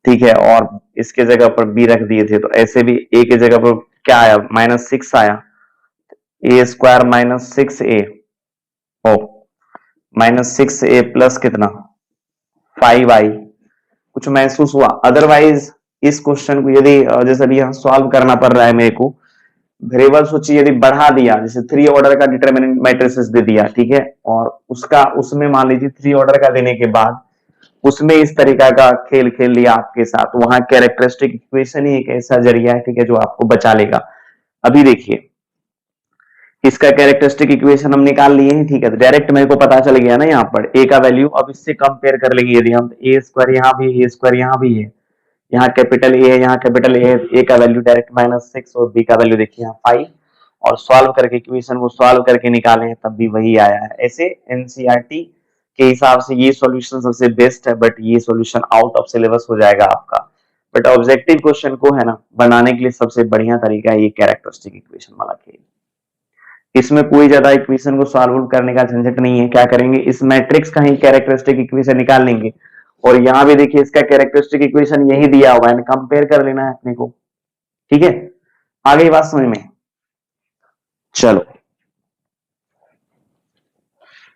ठीक है, और इसके जगह पर b रख दिए थे, तो ऐसे भी a की जगह पर क्या आया, -6 आया, a square -6a O -6a plus कितना 5i, कुछ महसूस हुआ? अदरवाइज इस क्वेश्चन को यदि जैसे अभी यहाँ सॉल्व करना पड़ रहा है मेरे को, वेरिएबल सोचिए यदि बढ़ा दिया, जैसे 3 ऑर्डर का डिटरमिनेंट मैट्रिसेस दे दिया, ठीक है, और उसका उसमें मान लीजिए 3 ऑर्डर का देने के बाद उसमें इस तरीका का खेल खेल लिया आपके साथ, वहां कैरेक्टरिस्टिक इक्वेशन ही एक ऐसा जरिया है, ठीक है, जो आपको बचा लेगा। अभी देखिए इसका कैरेक्टरिस्टिक इक्वेशन हम निकाल लिए हैं, ठीक है, तो डायरेक्ट मेरे को पता चल गया ना यहाँ पर a का वैल्यू, अब इससे कंपेयर कर लेंगे यदि हम, ए स्क्वायर यहाँ भी, ए स्क्वायर यहाँ भी है, यहाँ कैपिटल ए है, यहाँ कैपिटल ए है, a का वैल्यू डायरेक्ट -6 और b का वैल्यू देखिए यहाँ 5, और सॉल्व करके इक्वेशन को सॉल्व करके निकाले हैं तब भी वही आया है। ऐसे एनसीईआरटी के हिसाब से ये सॉल्यूशन सबसे बेस्ट है, बट ये सॉल्यूशन आउट ऑफ सिलेबस हो जाएगा आपका, बट ऑब्जेक्टिव क्वेश्चन को है ना बनाने के लिए सबसे बढ़िया तरीका है ये कैरेक्टरिस्टिक इक्वेशन वाला खेल। इसमें कोई ज्यादा इक्वेशन को सॉल्व करने का झंझट नहीं है, क्या करेंगे, इस मैट्रिक्स का ही कैरेक्टरिस्टिक इक्वेशन निकाल लेंगे, और यहां भी देखिए इसका कैरेक्टरिस्टिक इक्वेशन यही दिया हुआ है, कंपेयर कर लेना है अपने को, ठीक है, आ गई बात समझ में? चलो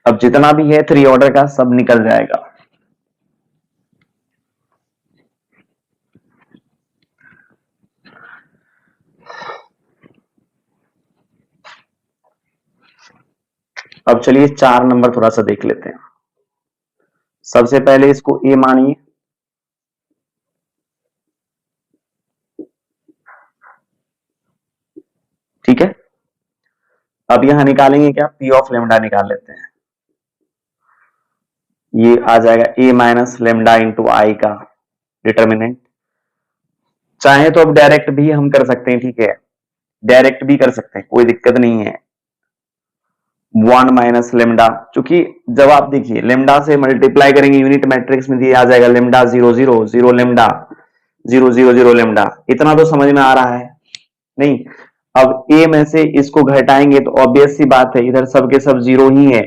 अब जितना भी है 3 ऑर्डर का सब निकल जाएगा। अब चलिए 4 नंबर थोड़ा सा देख लेते हैं। सबसे पहले इसको ए मानिए, ठीक है, अब यहां निकालेंगे क्या, पी ऑफ लेमडा निकाल लेते हैं, ये आ जाएगा ए माइनस लेमडा इंटू आई का डिटर्मिनेंट, चाहे तो अब डायरेक्ट भी हम कर सकते हैं, ठीक है, डायरेक्ट भी कर सकते हैं, कोई दिक्कत नहीं है, 1 माइनस लेमडा, चूंकि जब आप देखिए लेमडा से मल्टीप्लाई करेंगे यूनिट मैट्रिक्स में दिया आ जाएगा लेमडा 0 लेमडा 0 लेमडा, इतना तो समझ में आ रहा है नहीं? अब ए में से इसको घटाएंगे तो ऑब्वियस सी बात है इधर सब के सब 0 ही है,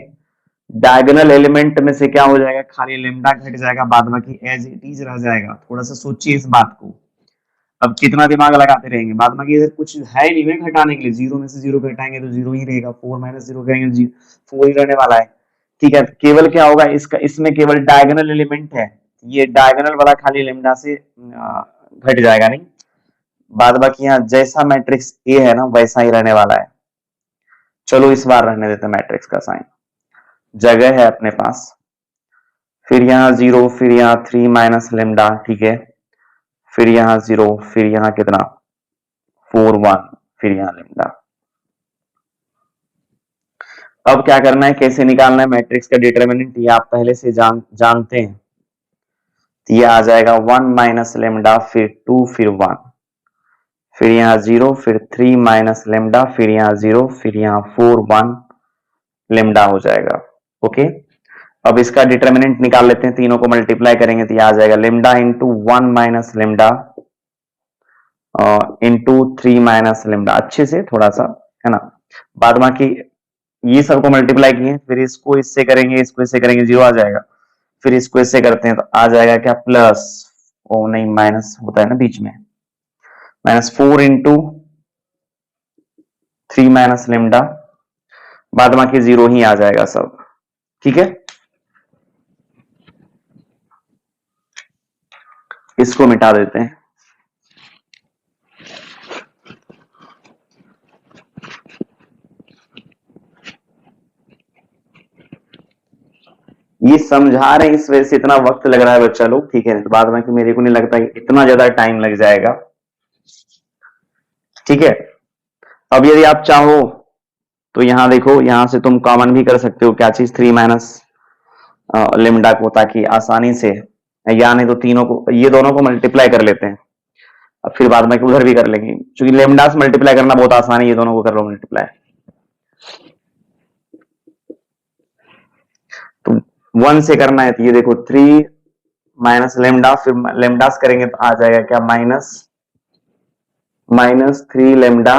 डायगोनल एलिमेंट में से क्या हो जाएगा, खाली लेमडा घट जाएगा, बाद बाकी एज इट इज रह जाएगा। थोड़ा सा सोचिए इस बात को, अब कितना दिमाग लगाते रहेंगे, बाद बाकी इधर कुछ है नहीं है घटाने के लिए, 0 में से 0 घटाएंगे तो 0 ही रहेगा, 4 माइनस 0 करेंगे 4 ही रहने वाला है, ठीक है, केवल क्या होगा इसका, इसमें केवल डायगोनल एलिमेंट है, ये डायगोनल वाला खाली लेमडा से घट जाएगा नहीं, बाद बाकी यहाँ जैसा मैट्रिक्स ए है ना वैसा ही रहने वाला है। चलो इस बार रहने देते मैट्रिक्स का साइन, जगह है अपने पास, फिर यहाँ 0, फिर यहाँ 3 माइनस लेमडा, ठीक है, फिर यहाँ 0, फिर यहाँ कितना 4 1, फिर यहाँ लेमडा। अब क्या करना है, कैसे निकालना है मैट्रिक्स का डिटरमिनेंट, ये आप पहले से जानते हैं। ये आ जाएगा 1 माइनस लेमडा, फिर 2, फिर 1, फिर यहाँ 0, फिर 3 माइनस लेमडा, फिर यहाँ 0, फिर यहाँ 4 1 लेमडा हो जाएगा। ओके, अब इसका डिटरमिनेंट निकाल लेते हैं, तीनों को मल्टीप्लाई करेंगे तो ये आ जाएगा lambda into 1 minus lambda into 3 minus lambda, अच्छे से थोड़ा सा, है ना। बाद बाकी ये सबको मल्टीप्लाई किए, फिर इसको इससे करेंगे, इसको इससे करेंगे, 0 आ जाएगा, फिर इसको इससे करते हैं तो आ जाएगा क्या प्लस, ओ नहीं माइनस होता है ना बीच में, -4 इंटू 3 माइनस लेमडा, बाद बाकी 0 ही आ जाएगा सब, ठीक है। इसको मिटा देते हैं, ये समझा रहे हैं इस वजह से इतना वक्त लग रहा है बच्चा लोग, ठीक है, तो बाद में कि मेरे को नहीं लगता इतना ज्यादा टाइम लग जाएगा, ठीक है। अब यदि आप चाहो तो यहां देखो, यहां से तुम कॉमन भी कर सकते हो, क्या चीज 3 माइनस लेमडा को, ताकि आसानी से, या नहीं तो तीनों को, ये दोनों को मल्टीप्लाई कर लेते हैं, अब फिर बाद में उधर भी कर लेंगे, क्योंकि लेमडा से मल्टीप्लाई करना बहुत आसान है, ये दोनों को कर लो मल्टीप्लाई। तो 1 से करना है तो ये देखो 3 माइनस लेमडा, फिर लेमडास करेंगे तो आ जाएगा क्या -3 लेमडा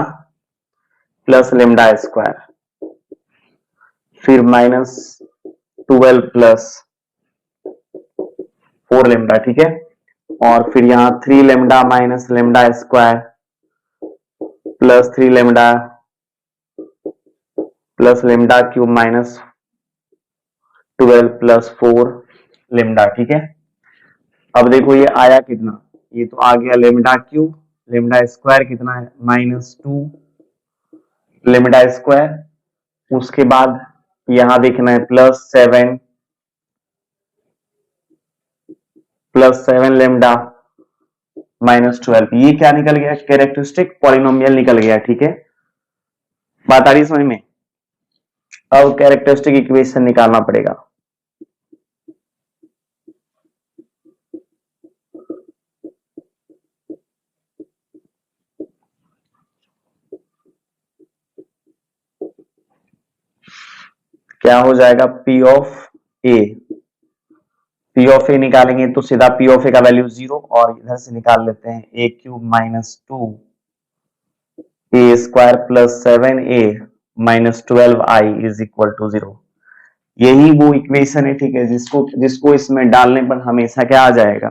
प्लस लेमडा स्क्वायर, फिर -12 प्लस 4 लेमडा, ठीक है, और फिर यहाँ 3 lambda minus lambda square plus 3 lambda plus lambda cube -12 plus 4 lambda, ठीक है। अब देखो ये आया कितना, ये तो आ गया लेमडा क्यूब, लेमडा स्क्वायर कितना है -2 लेमडा स्क्वायर, उसके बाद यहां देखना है +7 लेमडा -12, ये क्या निकल गया, कैरेक्टरिस्टिक पॉलिनोमियल निकल गया, ठीक है, बात आ रही समझ में। अब कैरेक्टरिस्टिक इक्वेशन निकालना पड़ेगा, क्या हो जाएगा P ऑफ ए निकालेंगे तो सीधा P ऑफ ए का वैल्यू 0, और इधर से निकाल लेते हैं a³ -2 a square plus 7a -12i is equal to 0। यही वो इक्वेशन है, ठीक है, जिसको इसमें डालने पर हमेशा क्या आ जाएगा,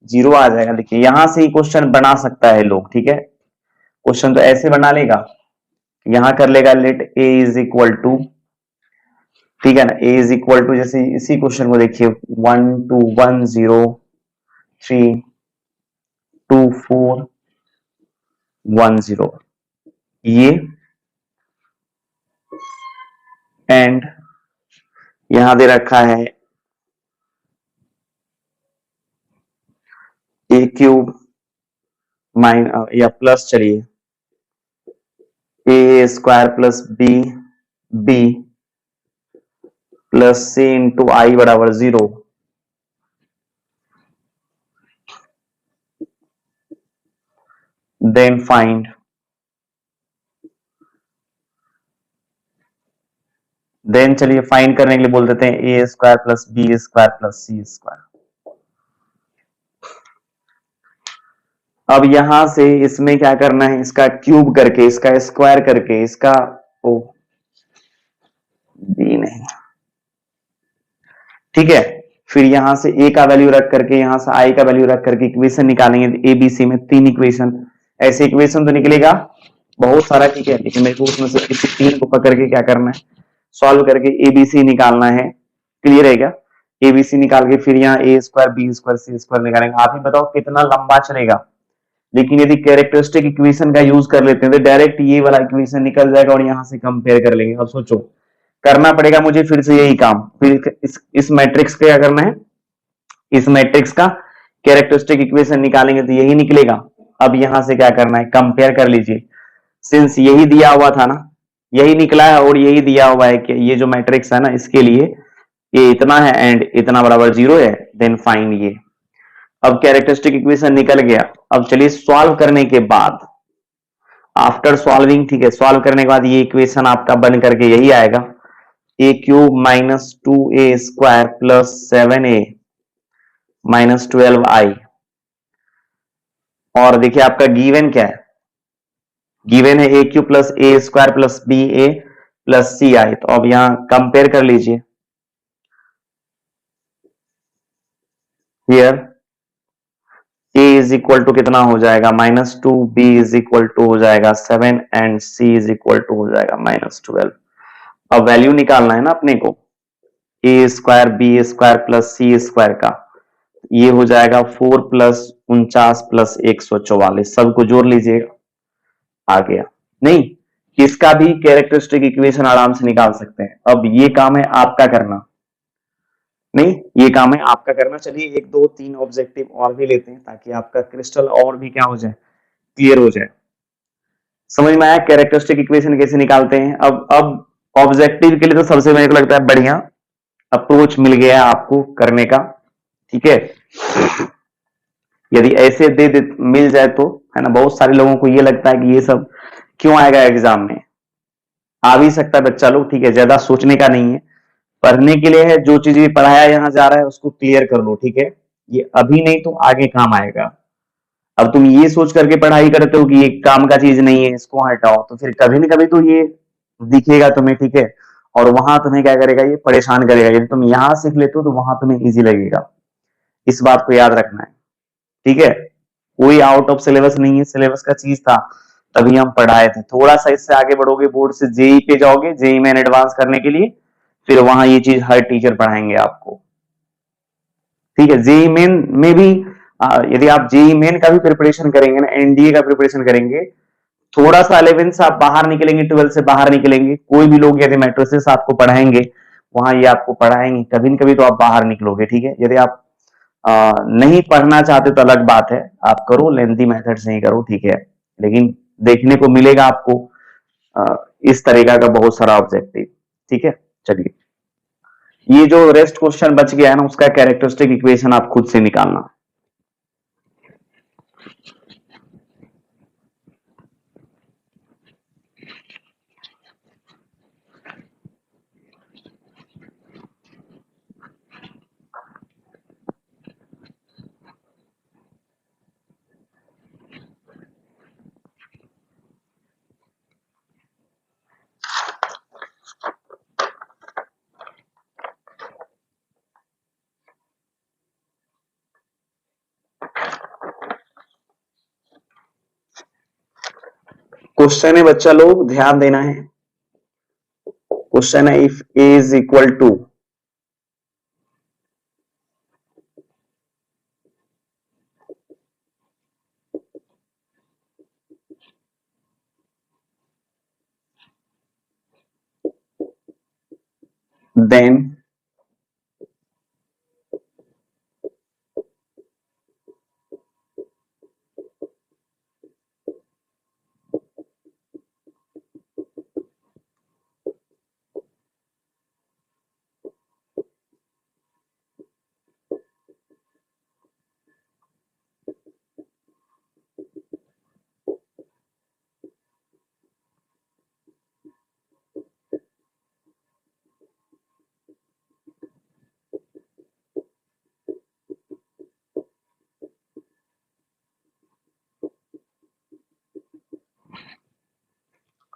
0 आ जाएगा। देखिए यहां से ही क्वेश्चन बना सकता है लोग, ठीक है, क्वेश्चन तो ऐसे बना लेगा, यहां कर लेगा let a is equal to, ठीक है ना, a इज इक्वल टू, जैसे इसी क्वेश्चन को देखिए 1 2 1 0 3 2 4 1 0, ये एंड यहां दे रखा है a³ या प्लस, चलिए a square plus b plus c into I बराबर 0, देन फाइंड चलिए फाइंड करने के लिए बोल देते हैं a square plus b square plus c square. अब यहां से इसमें क्या करना है, इसका क्यूब करके, इसका स्क्वायर करके, इसका b नहीं, ठीक है, फिर यहां से a का वैल्यू रख करके, यहां से i का वैल्यू रख करके इक्वेशन निकालेंगे, ए बी सी में 3 इक्वेशन, ऐसे इक्वेशन तो निकलेगा बहुत सारा, ठीक है, लेकिन मेरे को उसमें से किसी 3 को पकड़ के क्या करना है, सॉल्व करके एबीसी निकालना है, क्लियर है क्या, एबीसी निकाल के फिर यहाँ a square B square C square निकालेंगे। आप ही बताओ कितना लंबा चलेगा, लेकिन यदि कैरेक्टरिस्टिक इक्वेशन का यूज कर लेते हैं तो डायरेक्ट ये वाला इक्वेशन निकल जाएगा और यहां से कंपेयर कर लेंगे। अब सोचो, करना पड़ेगा मुझे फिर से यही काम, फिर इस मैट्रिक्स का क्या करना है, इस मैट्रिक्स का कैरेक्टरिस्टिक इक्वेशन निकालेंगे तो यही निकलेगा। अब यहां से क्या करना है, कंपेयर कर लीजिए, सिंस यही दिया हुआ था ना, यही निकला है और यही दिया हुआ है कि ये जो मैट्रिक्स है ना इसके लिए ये इतना है एंड इतना बराबर 0 है, देन फाइंड ये। अब कैरेक्टरिस्टिक इक्वेशन निकल गया। अब चलिए सॉल्व करने के बाद, आफ्टर सॉल्विंग, ठीक है, सॉल्व करने के बाद ये इक्वेशन आपका बन करके यही आएगा, A cube minus 2a square plus 7a minus 12i। और देखिए आपका गिवन क्या है, गिवन है A cube plus A square plus B A plus C I. तो अब यहां कंपेयर कर लीजिए, here A is equal to कितना हो जाएगा -2, बी इज इक्वल टू हो जाएगा 7 and C is equal to हो जाएगा -12। अब वैल्यू निकालना है ना अपने को, ए स्क्वायर बी स्क्वायर प्लस सी स्क्वायर का, ये हो जाएगा 4 प्लस 49 प्लस 144, सबको जोड़ लीजिएगा, आ गया। नहीं, इसका भी कैरेक्टरिस्टिक इक्वेशन आराम से निकाल सकते हैं। अब ये काम है आपका करना, नहीं ये काम है आपका करना। चलिए 1 2 3 ऑब्जेक्टिव और भी लेते हैं ताकि आपका क्रिस्टल और भी क्या हो जाए, क्लियर हो जाए। समझ में आया कैरेक्टरिस्टिक इक्वेशन कैसे निकालते हैं। अब ऑब्जेक्टिव के लिए तो सबसे मेरे को लगता है बढ़िया अप्रोच मिल गया आपको करने का, ठीक है। यदि ऐसे दे मिल जाए तो, है ना, बहुत सारे लोगों को ये लगता है कि ये सब क्यों आएगा एग्जाम में, आ भी सकता है बच्चा लोग, ठीक है, ज्यादा सोचने का नहीं है, पढ़ने के लिए है। जो चीज भी पढ़ाया यहाँ जा रहा है उसको क्लियर कर लो, ठीक है, ये अभी नहीं तो आगे काम आएगा। अब तुम ये सोच करके पढ़ाई करते हो कि ये काम का चीज नहीं है, इसको हटाओ, तो फिर कभी ना कभी तो ये दिखेगा तुम्हें, ठीक है, और वहां तुम्हें क्या करेगा, ये परेशान करेगा। यदि तुम यहाँ सीख लेते हो तो वहां तुम्हें इजी लगेगा, इस बात को याद रखना है, ठीक है। कोई आउट ऑफ सिलेबस नहीं है, सिलेबस का चीज था तभी हम पढ़ाए थे। थोड़ा सा इससे आगे बढ़ोगे, बोर्ड से जेई पे जाओगे, जेई मेन एडवांस करने के लिए, फिर वहां ये चीज हर टीचर पढ़ाएंगे आपको, ठीक है। जेई मेन में भी यदि आप जेई मेन का भी प्रिपरेशन करेंगे ना, एनडीए का प्रिपरेशन करेंगे, थोड़ा सा 11 से आप बाहर निकलेंगे, 12 से बाहर निकलेंगे, कोई भी लोग यदि मैट्रिसेस आपको पढ़ाएंगे वहां ये आपको पढ़ाएंगे, कभी न कभी तो आप बाहर निकलोगे, ठीक है। यदि आप नहीं पढ़ना चाहते तो अलग बात है, आप करो लेंथी मेथड से ही करो, ठीक है, लेकिन देखने को मिलेगा आपको इस तरीका का बहुत सारा ऑब्जेक्टिव, ठीक है। चलिए ये जो रेस्ट क्वेश्चन बच गया है ना, उसका कैरेक्टरिस्टिक इक्वेशन आप खुद से निकालना। क्वेश्चन है बच्चा लोग ध्यान देना है, क्वेश्चन है if A is equal to then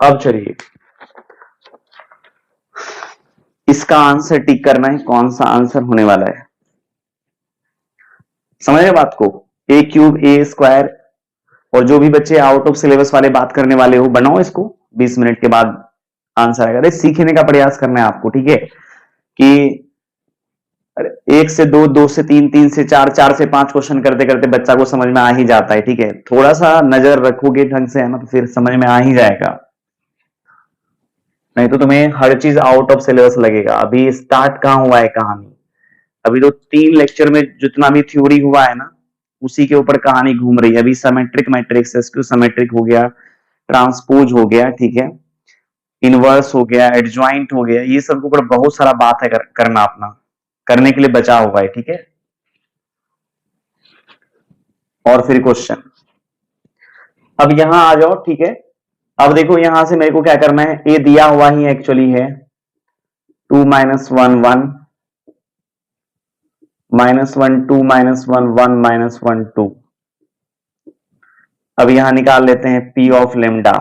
अब चलिए इसका आंसर टिक करना है, कौन सा आंसर होने वाला है, समझ रहे बात को। ए क्यूब ए स्क्वायर, और जो भी बच्चे आउट ऑफ सिलेबस वाले बात करने वाले हो बनाओ इसको, 20 मिनट के बाद आंसर आएगा। सीखने का प्रयास करना है आपको, ठीक है, कि अरे 1 से 2, 2 से 3, 3 से 4, 4 से 5 क्वेश्चन करते करते बच्चा को समझ में आ ही जाता है। ठीक है, थोड़ा सा नजर रखोगे ढंग से, है ना, तो फिर समझ में आ ही जाएगा। नहीं तो तुम्हें हर चीज आउट ऑफ सिलेबस लगेगा। अभी स्टार्ट कहाँ हुआ है कहानी, अभी तो 3 लेक्चर में जितना भी थ्योरी हुआ है ना, उसी के ऊपर कहानी घूम रही है। अभी सिमेट्रिक मैट्रिक्स, एसक्यू सिमेट्रिक हो गया, ट्रांसपोज हो गया, ठीक है, इनवर्स हो गया, एडजॉइंट हो गया, ये सब के ऊपर बहुत सारा बात है करना अपना, करने के लिए बचा हुआ है। ठीक है, और फिर क्वेश्चन, अब यहां आ जाओ। ठीक है, अब देखो यहां से मेरे को क्या करना है, ए दिया हुआ ही एक्चुअली है 2 माइनस 1 1 माइनस 1 2 माइनस 1 1 माइनस 1 2। अब यहां निकाल लेते हैं पी ऑफ लेमडा।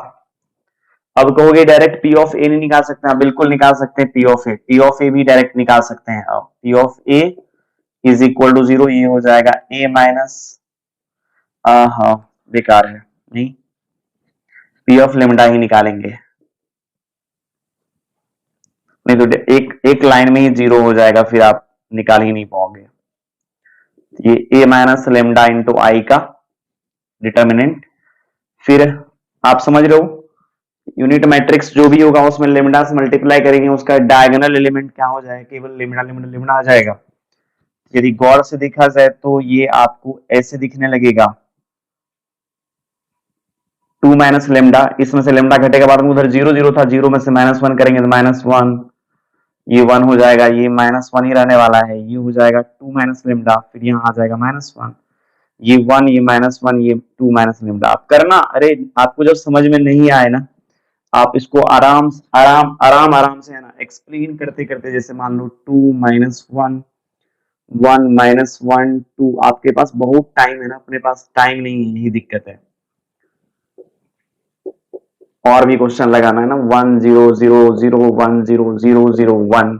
अब कहोगे डायरेक्ट पी ऑफ ए नहीं निकाल सकते हैं? बिल्कुल निकाल सकते हैं P of A, P of A भी डायरेक्ट निकाल सकते हैं। अब P of A is equal to 0, ये हो जाएगा ए माइनस, हाँ बेकार है, नहीं, पी ऑफ लेमडा ही निकालेंगे, नहीं तो एक एक लाइन में ही 0 हो जाएगा, फिर आप निकाल ही नहीं पाओगे। ये ए माइनस लेमडा इंटू आई का डिटर्मिनेंट, फिर आप समझ रहे हो यूनिट मैट्रिक्स जो भी होगा उसमें लेमडा से मल्टीप्लाई करेंगे, उसका डायगोनल एलिमेंट क्या हो जाएगा, केवल लेमडा लेमडा लेमडा आ जाएगा। यदि गौर से देखा जाए तो ये आपको ऐसे दिखने लगेगा 2 माइनस लेमडा, इसमें से लेमडा घटेगा, बाद में उधर 0 0 था, 0 में से -1 करेंगे तो -1, ये 1 हो जाएगा, ये -1 ही रहने वाला है, ये हो जाएगा 2 माइनस लेमडा, फिर यहाँ आ जाएगा -1, ये 1, ये -1, ये 2 माइनस लेमडा। आप करना, अरे आपको जब समझ में नहीं आए ना, आप इसको आराम आराम आराम आराम से, है ना, एक्सप्लेन करते करते, जैसे मान लो 2 माइनस 1 1 माइनस 1 2, आपके पास बहुत टाइम है ना, अपने पास टाइम नहीं है, यही दिक्कत है। और भी क्वेश्चन लगाना है ना, 1 0 0 0 1 0 0 0 1,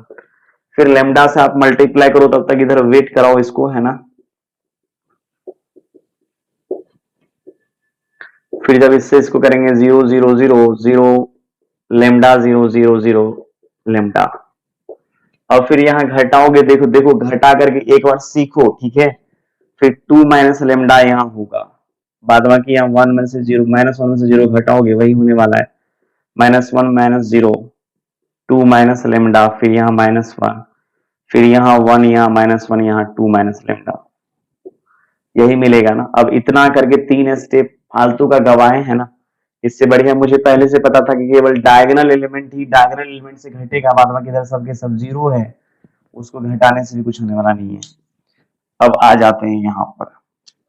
फिर लेमडा से आप मल्टीप्लाई करो, तब तक इधर वेट कराओ इसको, है ना। फिर जब इससे इसको करेंगे 0 0 0 0 लेमडा 0 0 0 लेमडा, और फिर यहाँ घटाओगे, देखो देखो घटा करके एक बार सीखो, ठीक है। फिर 2 माइनस लेमडा यहाँ होगा, बाद बाकी यहाँ 1 में से 0, -1 में से 0 घटाओगे, वही होने वाला है, -1 -0 2 माइनस लेमडा, फिर यहाँ -1, फिर यहाँ 1, यहाँ -1, यहाँ 2 माइनस लेमडा, यही मिलेगा ना। अब इतना करके 3 स्टेप फालतू का गवाए, है ना। इससे बढ़िया मुझे पहले से पता था कि केवल डायगोनल एलिमेंट ही डायगोनल एलिमेंट से घटेगा, बाद बाकी इधर सबके सब 0 है, उसको घटाने से भी कुछ होने वाला नहीं है। अब आ जाते हैं यहाँ पर,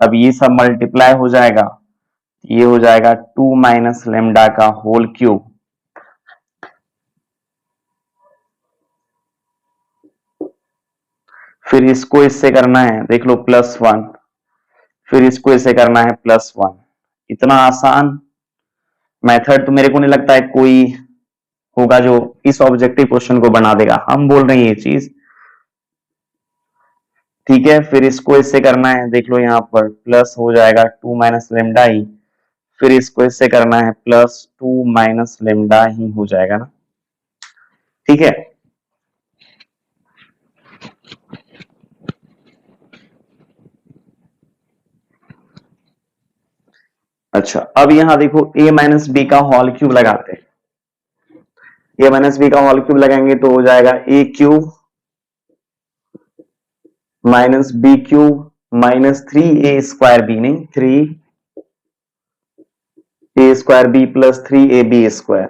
अब ये सब मल्टीप्लाई हो जाएगा, ये हो जाएगा 2 माइनस लेमडा का होल क्यूब, फिर इसको इससे करना है, देख लो +1, फिर इसको इससे करना है +1। इतना आसान मेथड तो मेरे को नहीं लगता है कोई होगा जो इस ऑब्जेक्टिव क्वेश्चन को बना देगा, हम बोल रहे हैं ये चीज, ठीक है। फिर इसको इससे करना है, देख लो यहाँ पर प्लस हो जाएगा 2 माइनस लेमडा ही, फिर इसको इससे करना है +2 माइनस लेमडा ही हो जाएगा ना, ठीक है। अच्छा, अब यहां देखो a माइनस बी का होल क्यूब लगाते हैं, a माइनस बी का होल क्यूब लगाएंगे तो हो जाएगा a cube minus B cube minus 3a square B, नहीं 3a square B plus 3ab square.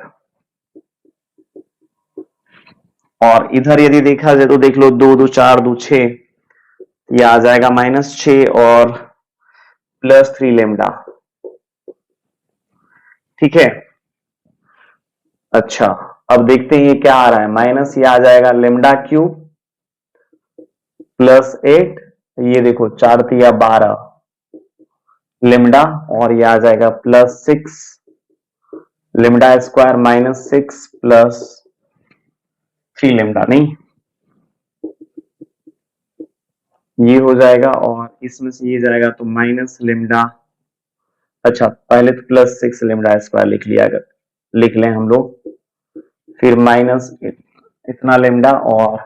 और इधर यदि देखा जाए तो देख लो 2 2 4 2 6, ये आ जाएगा -6 और +3 लेमडा, ठीक है। अच्छा, अब देखते हैं ये क्या आ रहा है, माइनस ये आ जाएगा लेमडा क्यूब +8, ये देखो 4 3 12 लेमडा, और ये आ जाएगा +6 लेमडा स्क्वायर -6 +3 लेमडा, नहीं ये हो जाएगा, और इसमें से ये जाएगा तो माइनस लेमडा, अच्छा पहले तो +6 लेमडा स्क्वायर लिख लिया, अगर लिख लें हम लोग, फिर माइनस इतना लेमडा और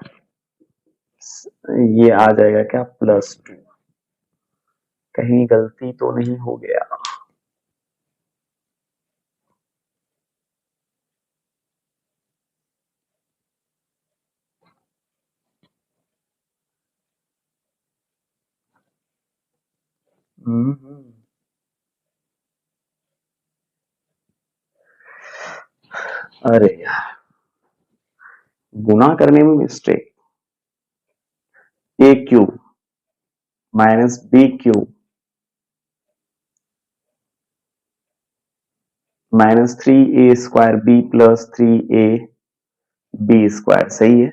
ये आ जाएगा क्या +2, कहीं गलती तो नहीं हो गया? अरे यार, गुना करने में mistake. A cube minus B cube -3a² B plus 3ab², सही है।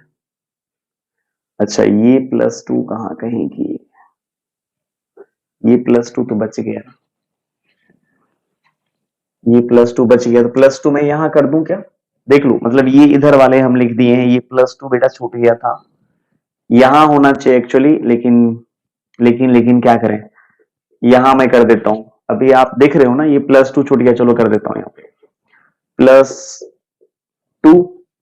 अच्छा, ये +2 कहाँ कहीं की? ये +2 तो बच गया, ये +2 बच गया, तो +2 मैं यहां कर दूं क्या? देख लो, मतलब ये इधर वाले हम लिख दिए हैं, ये +2 बेटा छूट गया था, यहां होना चाहिए एक्चुअली, लेकिन क्या करें, यहां मैं कर देता हूं। अभी आप देख रहे हो ना, ये +2 छूट गया, चलो कर देता हूं यहाँ पे +2।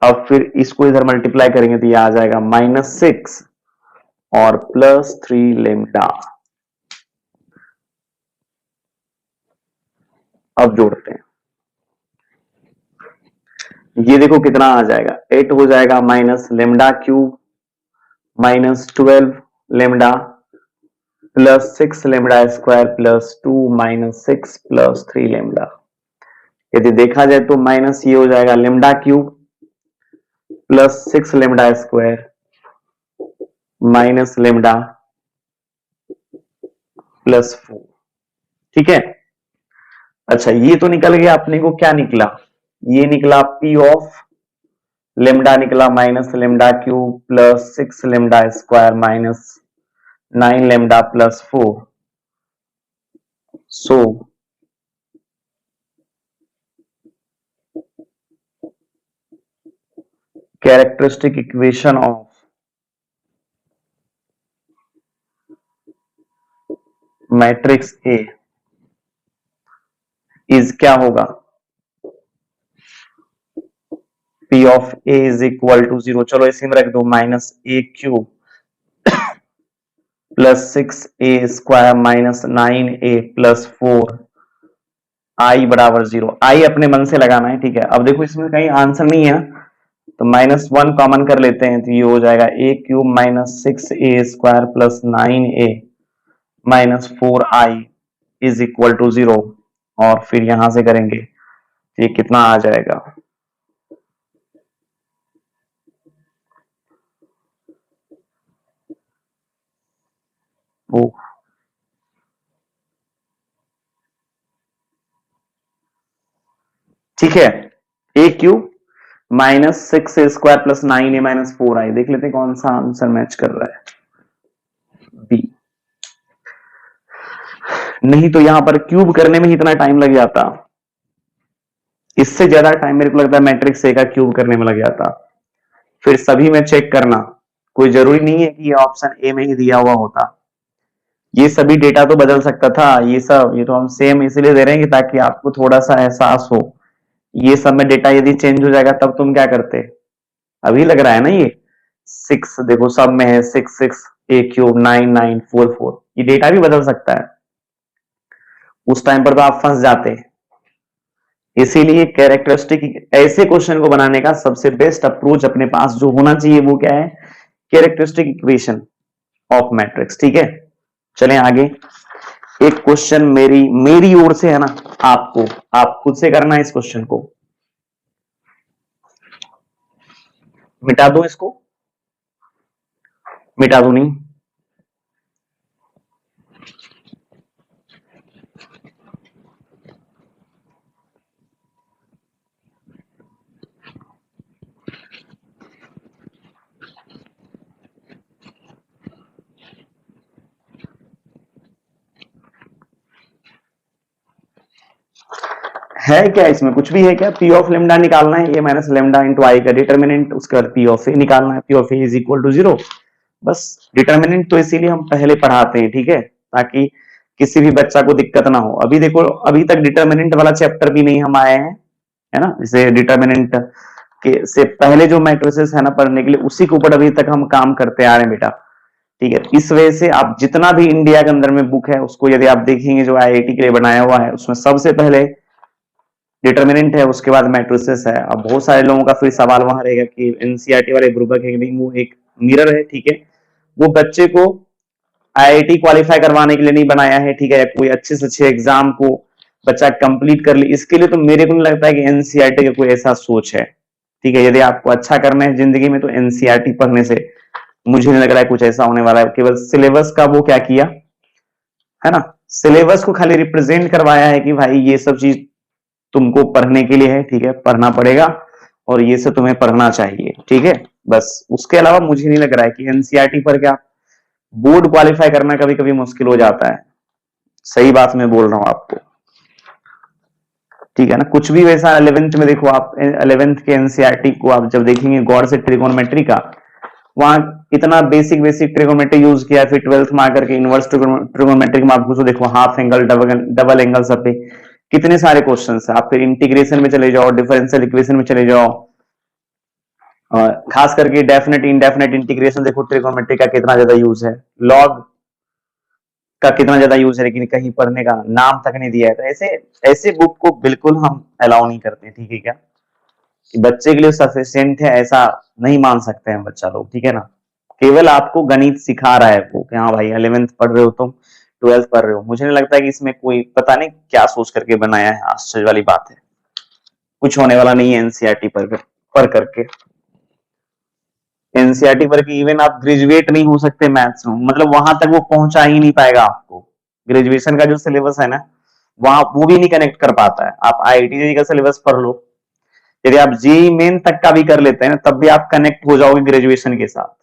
अब फिर इसको इधर मल्टीप्लाई करेंगे तो ये आ जाएगा -6 और +3 लेमडा। अब जोड़ते हैं, ये देखो कितना आ जाएगा, 8 हो जाएगा minus lambda cube -12 lambda +6 लेमडा² +2 -6 +3 lambda. यदि देखा जाए तो माइनस ये हो जाएगा लेमडा क्यूब +6 लेमडा² माइनस लेमडा +4, ठीक है। अच्छा, ये तो निकल गया, अपने को क्या निकला, ये निकला P ऑफ लेमडा निकला -लेमडा cube +6 lambda -9 lambda +4। So characteristic equation of matrix A is क्या होगा, P of A is equal to 0, चलो इसी में रख दो, -a³ +6a² -9a+4 i बराबर 0। आई अपने मन से लगाना है, ठीक है। अब देखो इसमें कहीं आंसर नहीं है, तो -1 कॉमन कर लेते हैं, तो ये हो जाएगा a³ -6a² +9a -4i is equal to 0। और फिर यहां से करेंगे तो ये कितना आ जाएगा, वो ठीक है, a³ -6a² +9a -4i, देख लेते हैं कौन सा आंसर मैच कर रहा है, बी। नहीं तो यहां पर क्यूब करने में ही इतना टाइम लग जाता, इससे ज्यादा टाइम मेरे को लगता है मैट्रिक्स ए का क्यूब करने में लग जाता। फिर सभी में चेक करना, कोई जरूरी नहीं है कि ये ऑप्शन ए में ही दिया हुआ होता, ये सभी डेटा तो बदल सकता था। ये तो हम सेम इसलिए दे रहे हैं कि ताकि आपको थोड़ा सा एहसास हो, ये सब में डेटा यदि चेंज हो जाएगा तब तुम क्या करते। अभी लग रहा है ना, ये 6 देखो सब में है 6 a³ 9 4 ये डेटा भी बदल सकता है, उस टाइम पर तो आप फंस जाते। इसीलिए कैरेक्टरिस्टिक ऐसे क्वेश्चन को बनाने का सबसे बेस्ट अप्रोच अपने पास जो होना चाहिए वो क्या है, कैरेक्टरिस्टिक इक्वेशन ऑफ मैट्रिक्स, ठीक है। चलें आगे, एक क्वेश्चन मेरी ओर से है ना, आपको आप खुद से करना है इस क्वेश्चन को। मिटा दो इसको, मिटा दो नहीं, है क्या इसमें, कुछ भी है क्या? पी ऑफ लेमडा निकालना है, A minus lambda into I का डिटर्मिनेंट, उसके बाद पी ऑफ ए निकालना है, P of A is equal to 0। बस डिटर्मिनेंट तो इसीलिए हम पहले पढ़ाते हैं, ठीक है, ताकि किसी भी बच्चा को दिक्कत ना हो। अभी देखो, अभी तक डिटर्मिनेंट वाला चैप्टर भी नहीं हम आए हैं, है ना, जैसे डिटर्मिनेंट के से पहले जो मैट्रिसेस है ना पढ़ने के लिए, उसी के ऊपर अभी तक हम काम करते आ रहे हैं बेटा। ठीक है, इस वजह से आप जितना भी इंडिया के अंदर में बुक है उसको यदि आप देखेंगे जो आईआईटी के लिए बनाया हुआ है, उसमें सबसे पहले डिटर्मिनेंट है, उसके बाद मैट्रिसेस है। अब बहुत सारे लोगों का फिर सवाल वहां रहेगा कि एनसीईआरटी वाले बुर्बक है, नहीं वो एक मिरर है। ठीक है, वो बच्चे को आईआईटी क्वालिफाई करवाने के लिए नहीं बनाया है। ठीक है, कोई अच्छे से अच्छे एग्जाम को बच्चा कंप्लीट कर ले, इसके लिए तो मेरे को नहीं लगता है कि एनसीईआरटी का कोई ऐसा सोच है। ठीक है, यदि आपको अच्छा करना है जिंदगी में तो एनसीईआरटी पढ़ने से मुझे नहीं लग रहा है कुछ ऐसा होने वाला है। केवल सिलेबस का वो क्या किया है ना, सिलेबस को खाली रिप्रेजेंट करवाया है कि भाई ये सब चीज तुमको पढ़ने के लिए है। ठीक है, पढ़ना पड़ेगा और ये सब तुम्हें पढ़ना चाहिए। ठीक है, बस उसके अलावा मुझे नहीं लग रहा है कि एनसीईआरटी पर क्या बोर्ड क्वालिफाई करना कभी कभी मुश्किल हो जाता है। सही बात मैं बोल रहा हूं आपको। ठीक है ना, कुछ भी वैसा 11th में देखो आप, 11th के एनसीईआरटी को आप जब देखेंगे गौर से ट्रिगोनोमेट्री का, वहां इतना बेसिक बेसिक ट्रिगोनोमेट्री यूज किया। फिर 12th में आकर के इनवर्स ट्रिगोनोमेट्री में आप घुसो देखो, हाफ एंगल, डबल एंगल, सब पे कितने सारे क्वेश्चन है। आप फिर इंटीग्रेशन में चले जाओ, डिफरेंशियल इक्वेशन में चले जाओ, खास करके डेफिनेट इनडेफिनेट इंटीग्रेशन देखो, ट्रिगोनोमेट्री का कितना ज्यादा यूज है, लॉग का कितना ज्यादा यूज है, लेकिन कहीं पढ़ने का नाम तक नहीं दिया है। तो ऐसे ऐसे बुक को बिल्कुल हम अलाउ नहीं करते। ठीक है, क्या कि बच्चे के लिए सफिशियंट है ऐसा नहीं मान सकते हैं बच्चा लोग। ठीक है ना, केवल आपको गणित सिखा रहा है वो कि हाँ भाई 11th पढ़ रहे हो तुम, 12th पढ़ रहे हो। मुझे नहीं लगता है कि इसमें कोई पता नहीं क्या सोच करके बनाया है, आश्चर्य वाली बात है। कुछ होने वाला नहीं है एनसीईआरटी पर करके। एनसीईआरटी पर की इवन आप ग्रेजुएट नहीं हो सकते मैथ्स में, मतलब वहां तक वो पहुंचा ही नहीं पाएगा आपको। ग्रेजुएशन का जो सिलेबस है ना, वहां वो भी नहीं कनेक्ट कर पाता है। आप आईआईटी का सिलेबस पढ़ लो, यदि आप जेई मेन तक का भी कर लेते हैं तब भी आप कनेक्ट हो जाओगे ग्रेजुएशन के साथ।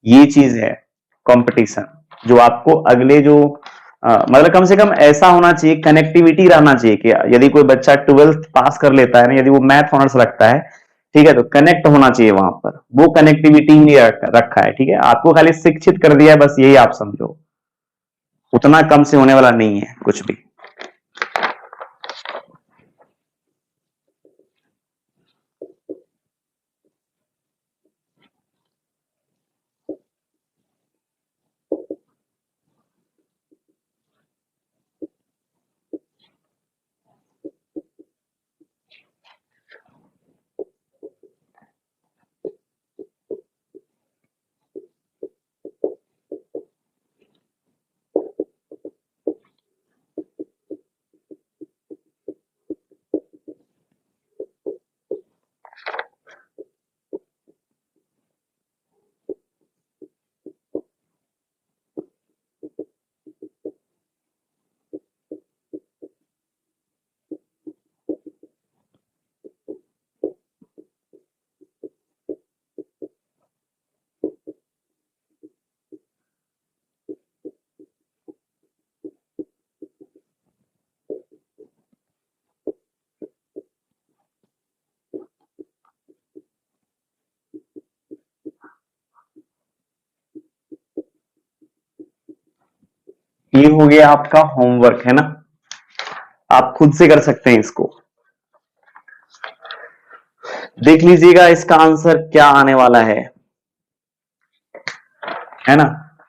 ये चीज है कंपटीशन, जो आपको अगले जो मतलब कम से कम ऐसा होना चाहिए, कनेक्टिविटी रहना चाहिए कि यदि कोई बच्चा 12th पास कर लेता है ना, यदि वो मैथ ऑनर्स रखता है, ठीक है, तो कनेक्ट होना चाहिए वहां पर। वो कनेक्टिविटी ही नहीं रखा है। ठीक है, आपको खाली शिक्षित कर दिया है, बस यही आप समझो। उतना कम से होने वाला नहीं है कुछ भी। ये हो गया आपका होमवर्क, है ना, आप खुद से कर सकते हैं इसको। देख लीजिएगा इसका आंसर क्या आने वाला है ना,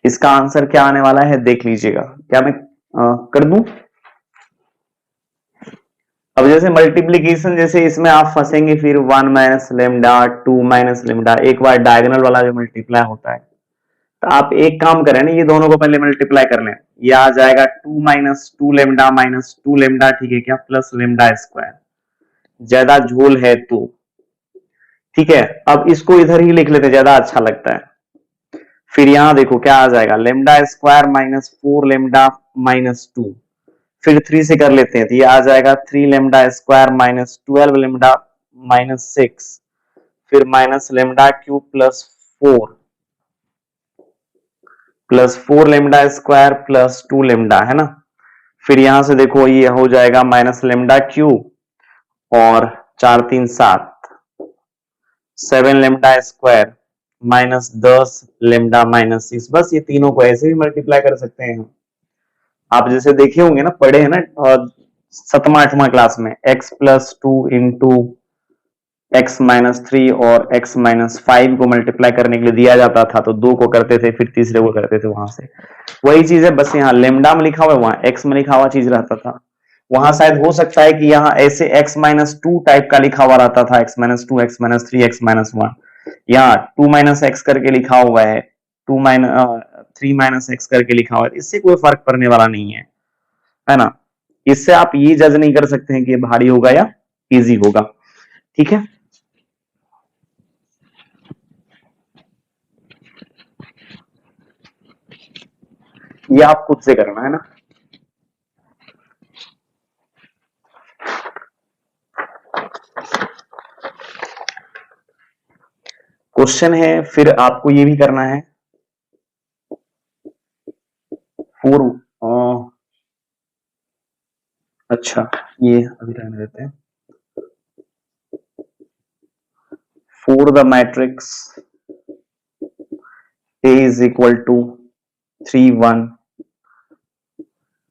इसका आंसर क्या आने वाला है देख लीजिएगा। क्या मैं कर दूं? अब जैसे मल्टीप्लीकेशन, जैसे इसमें आप फंसेंगे फिर 1 माइनस लेमडा, 2 माइनस लेमडा, एक बार डायगोनल वाला जो मल्टीप्लाई होता है। तो आप एक काम करें ना, ये दोनों को पहले मल्टीप्लाई कर लें। ये आ जाएगा 2 माइनस 2 लेमडा माइनस 2 लेमडा, ठीक है क्या, प्लस लेमडा स्क्वायर। ज्यादा झोल है तो ठीक है, अब इसको इधर ही लिख लेते, ज्यादा अच्छा लगता है। फिर यहां देखो क्या आ जाएगा, lambda square minus 4 lambda minus 2। फिर 3 से कर लेते हैं, तो ये आ जाएगा 3 lambda square minus 12 lambda minus 6। फिर minus lambda cube plus 4 lambda square plus 2 lambda, है ना। फिर यहां से देखो ये हो जाएगा माइनस लेमडा क्यूब और 4 3 7, 7 lambda square minus 10 lambda minus 6। बस ये तीनों को ऐसे भी मल्टीप्लाई कर सकते हैं हम। आप जैसे देखे होंगे ना, पढ़े हैं ना, और 7वां 8वां क्लास में x plus 2 into x minus 3 और x माइनस 5 को मल्टीप्लाई करने के लिए दिया जाता था, तो 2 को करते थे, फिर तीसरे को करते थे। वहां से वही चीज है, बस यहाँ लेमडा में लिखा हुआ है, वहां x में लिखा हुआ चीज रहता था। वहां शायद हो सकता है कि यहाँ ऐसे x माइनस 2 टाइप का लिखा हुआ रहता था, x minus 2, x minus 3, x minus 1। यहाँ 2 माइनस एक्स करके लिखा हुआ है, 3 माइनस एक्स करके लिखा हुआ है। इससे कोई फर्क पड़ने वाला नहीं है ना। इससे आप ये जज नहीं कर सकते हैं कि ये भारी होगा या इजी होगा। ठीक है, ये आप खुद से करना है ना। क्वेश्चन है, फिर आपको ये भी करना है। 4 अच्छा, ये अभी रहने देते हैं। For the matrix A is equal to 3 1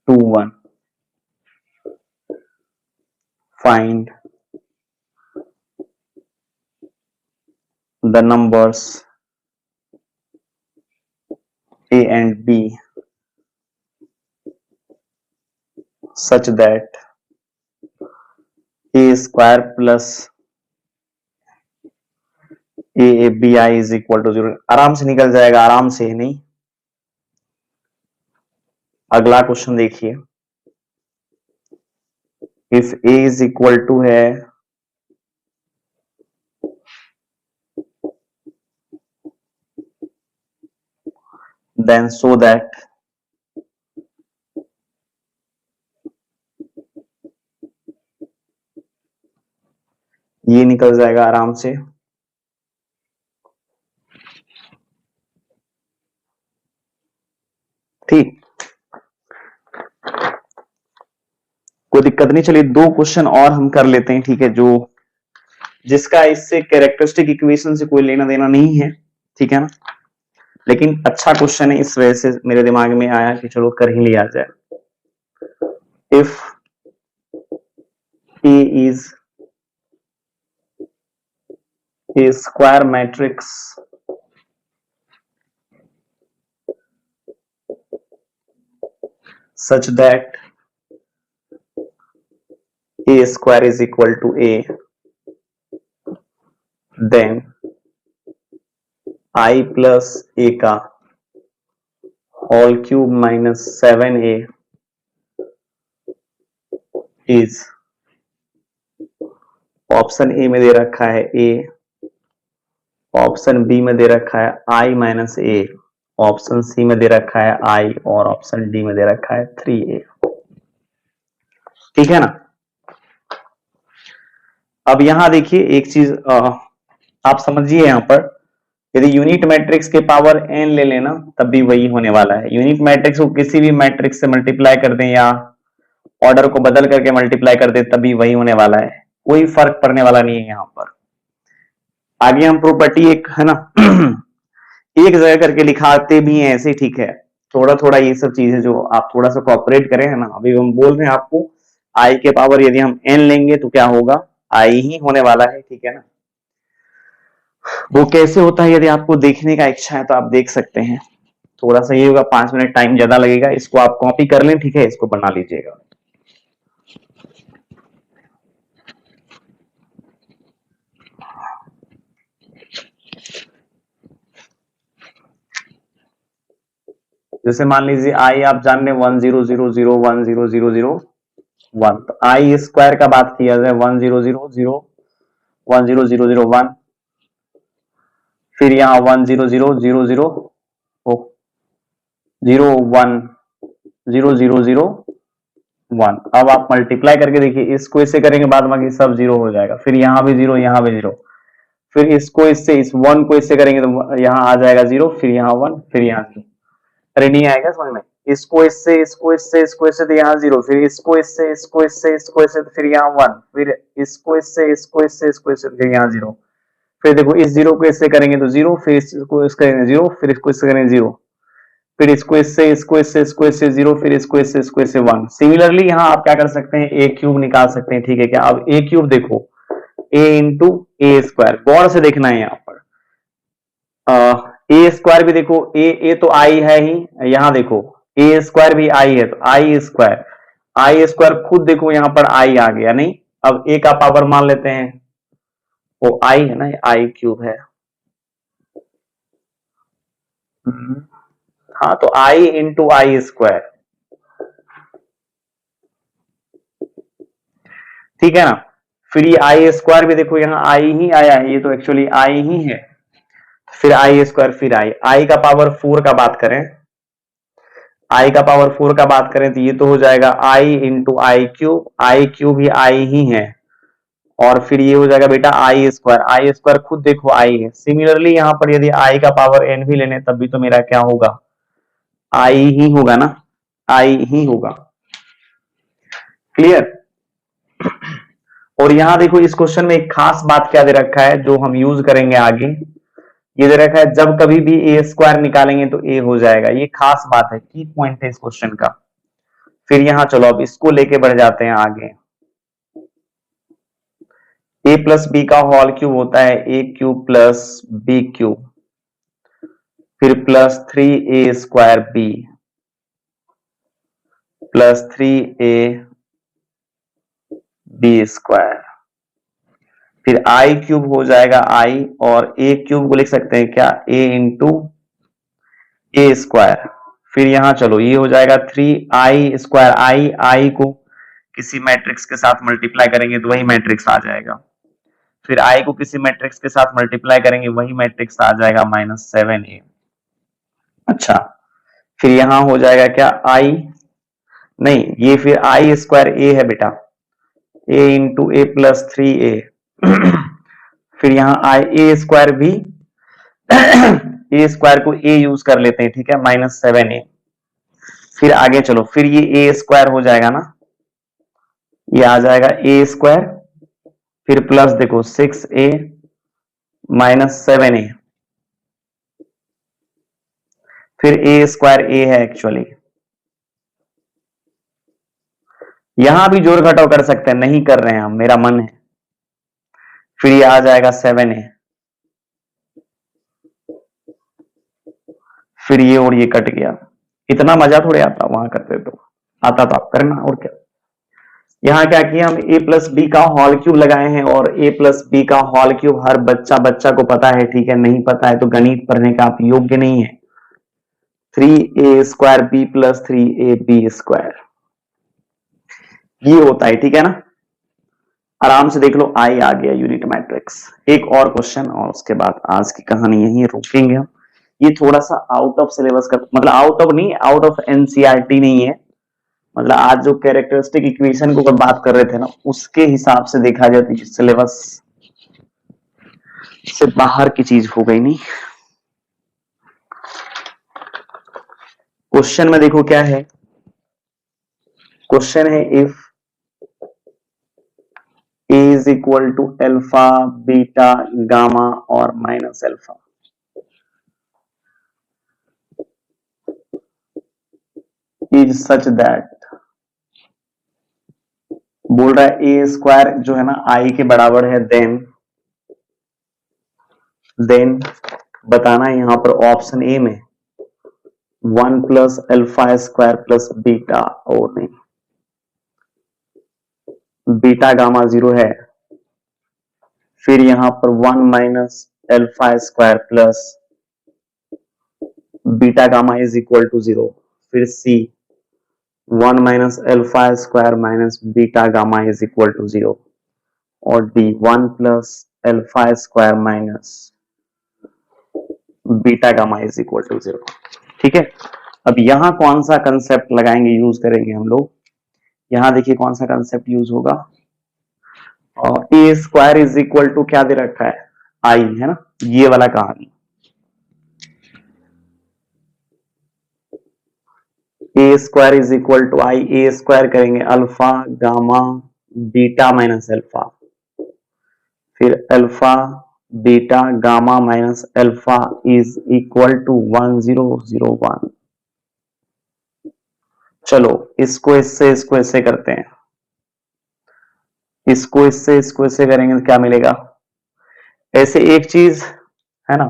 2 1, find the numbers A and B such that A square plus ABI is equal to 0। आराम से निकल जाएगा, आराम से नहीं। अगला क्वेश्चन देखिए, if A is equal to है then so that ये निकल जाएगा आराम से। ठीक, कोई दिक्कत नहीं। चलिए 2 क्वेश्चन और हम कर लेते हैं, ठीक है, जो जिसका इससे कैरेक्टरिस्टिक इक्वेशन से कोई लेना देना नहीं है, ठीक है ना, लेकिन अच्छा क्वेश्चन है, इस वजह से मेरे दिमाग में आया कि चलो कर ही लिया जाए। If A is a square matrix such that A square is equal to A, then I plus A का whole cube minus 7A is, option A में दे रखा है A, ऑप्शन बी में दे रखा है I minus A, option C में दे रखा है I, और ऑप्शन डी में दे रखा है 3A। ठीक है ना। अब यहां देखिए एक चीज आप समझिए, यहां पर यदि यूनिट मैट्रिक्स के पावर n ले लेना तब भी वही होने वाला है। यूनिट मैट्रिक्स को किसी भी मैट्रिक्स से मल्टीप्लाई कर दें या ऑर्डर को बदल करके मल्टीप्लाई कर दें तब भी वही होने वाला है, कोई फर्क पड़ने वाला नहीं है। यहां पर आगे हम प्रॉपर्टी एक है ना एक जगह करके लिखाते भी हैं ऐसे, ठीक है। थोड़ा थोड़ा ये सब चीजें जो आप थोड़ा सा कोऑपरेट करें, है ना। अभी हम बोल रहे हैं आपको आई के पावर यदि हम n लेंगे तो क्या होगा, आई ही होने वाला है, ठीक है ना। वो कैसे होता है यदि आपको देखने का इच्छा है तो आप देख सकते हैं। थोड़ा सा ये होगा, 5 मिनट टाइम ज्यादा लगेगा, इसको आप कॉपी कर लें, ठीक है, इसको बना लीजिएगा। जैसे मान लीजिए आई आप जान रहे 10001000100001, तो आई स्क्वायर का बात किया जाए 1000100001, फिर यहाँ 10000001। अब आप मल्टीप्लाई करके देखिए, इसको इससे करेंगे बाद बाकी सब जीरो हो जाएगा, फिर यहाँ भी जीरो, यहाँ भी जीरो, फिर इसको इससे, इस 1 को इससे करेंगे तो यहाँ आ जाएगा 0, फिर यहाँ 1, फिर यहाँ 0। अरे नहीं आएगा समझ में, इसको इससे, इसको इससे, इसको इससे तो यहाँ 0, फिर इसको इससे, इसको इससे, इसको इससे तो फिर यहाँ 1, फिर इसको इससे, इसको इससे, इसको इससे तो फिर यहाँ 0। फिर देखो इस 0 को इससे करेंगे तो 0, फिर इसको इससे करेंगे 0, फिर इसको इससे करेंगे 0, फिर इसको इससे, इसको इससे, इसको इससे 0, फिर इसको इससे, इसको इससे 1। सिमिलरली यहाँ आप क्या कर सकते हैं, a क्यूब निकाल सकते हैं, ठीक है क्या। अब a क्यूब देखो, ए इंटू ए स्क्वायर, गौर से देखना है यहां पर। ए स्क्वायर भी देखो, ए तो आई है ही, यहां देखो ए स्क्वायर भी आई है, तो आई स्क्वायर खुद देखो यहां पर आई आ गया नहीं। अब ए का पावर मान लेते हैं, वो आई है ना, आई क्यूब है। हाँ, तो आई इंटू आई स्क्वायर, ठीक है ना। फिर ये आई स्क्वायर भी देखो यहाँ आई ही आया है, ये तो एक्चुअली आई ही है। फिर आई स्क्वायर, फिर आई का पावर 4 का बात करें, आई का पावर 4 का बात करें तो ये तो हो जाएगा आई इंटू आई क्यूब ही आई ही है। और फिर ये हो जाएगा बेटा आई स्क्वायर खुद देखो आई है। सिमिलरली यहाँ पर यदि आई का पावर एन भी लेने तब भी तो मेरा क्या होगा, आई ही होगा ना, आई ही होगा। क्लियर। और यहां देखो इस क्वेश्चन में एक खास बात क्या दे रखा है जो हम यूज करेंगे आगे, ये दे रखा है जब कभी भी ए स्क्वायर निकालेंगे तो ए हो जाएगा। ये खास बात है, की पॉइंट है इस क्वेश्चन का। फिर यहां चलो अब इसको लेके बढ़ जाते हैं आगे। ए प्लस बी का होल क्यूब होता है ए क्यूब प्लस बी क्यूब, फिर plus 3a square B plus 3a B square, फिर आई क्यूब हो जाएगा आई, और ए क्यूब को लिख सकते हैं क्या, ए इंटू ए स्क्वायर। फिर यहां चलो ये हो जाएगा 3i स्क्वायर, आई को किसी मैट्रिक्स के साथ मल्टीप्लाई करेंगे तो वही मैट्रिक्स आ जाएगा। फिर आई को किसी मैट्रिक्स के साथ मल्टीप्लाई करेंगे वही मैट्रिक्स आ जाएगा -7a। अच्छा, फिर यहां हो जाएगा क्या आई, नहीं ये फिर आई स्क्वायर ए है बेटा, ए इंटू ए प्लस 3a। फिर यहां आई ए स्क्वायर भी ए स्क्वायर को ए यूज कर लेते हैं, ठीक है, -7a। फिर आगे चलो, फिर ये ए स्क्वायर हो जाएगा ना, ये आ जाएगा ए स्क्वायर, फिर प्लस देखो 6a -7a, फिर ए स्क्वायर ए है एक्चुअली। यहां भी जोड़ घटाव कर सकते हैं, नहीं कर रहे हैं हम, मेरा मन है। फिर ये आ जाएगा 7a, फिर ये और ये कट गया। इतना मजा थोड़े आता, वहां करते तो आता तो आप करना, और क्या। यहाँ क्या किया हम, ए प्लस बी का होल क्यूब लगाए हैं, और ए प्लस बी का होल क्यूब हर बच्चा को पता है, ठीक है, नहीं पता है तो गणित पढ़ने का आप योग्य नहीं है। 3a square B plus 3a B square, ये होता है, ठीक है ना। आराम से देख लो, आई आ गया यूनिट मैट्रिक्स। एक और क्वेश्चन और उसके बाद आज की कहानी यहीं रोकेंगे हम। ये थोड़ा सा आउट ऑफ सिलेबस का, मतलब आउट ऑफ नहीं, आउट ऑफ एनसीईआरटी नहीं है, मतलब आज जो कैरेक्टरिस्टिक इक्वेशन को बात कर रहे थे ना, उसके हिसाब से देखा जाए तो सिलेबस से बाहर की चीज हो गई नहीं। क्वेश्चन में देखो क्या है, क्वेश्चन है if A is equal to alpha beta gamma और minus alpha, is such that, बोल रहा है ए स्क्वायर जो है ना आई के बराबर है, देन बताना है यहां पर ऑप्शन ए में 1 plus alpha square plus beta, ओ नहीं, बीटा गामा 0 है। फिर यहां पर 1 minus alpha square plus beta gamma is equal to 0। फिर C 1 minus alpha square minus beta gamma is equal to 0, और D 1 plus alpha square minus beta gamma is equal to 0, ठीक है। अब यहां कौन सा कंसेप्ट लगाएंगे, यूज करेंगे हम लोग, यहां देखिए कौन सा कंसेप्ट यूज होगा। और ए स्क्वायर इज इक्वल टू क्या दे रखा है, आई है ना, ये वाला कहानी। A square is equal to I, A square करेंगे alpha gamma beta minus alpha, फिर alpha beta gamma minus alpha is equal to 1001। चलो इसको इससे करते हैं, इसको इससे करेंगे तो क्या मिलेगा? ऐसे एक चीज है ना,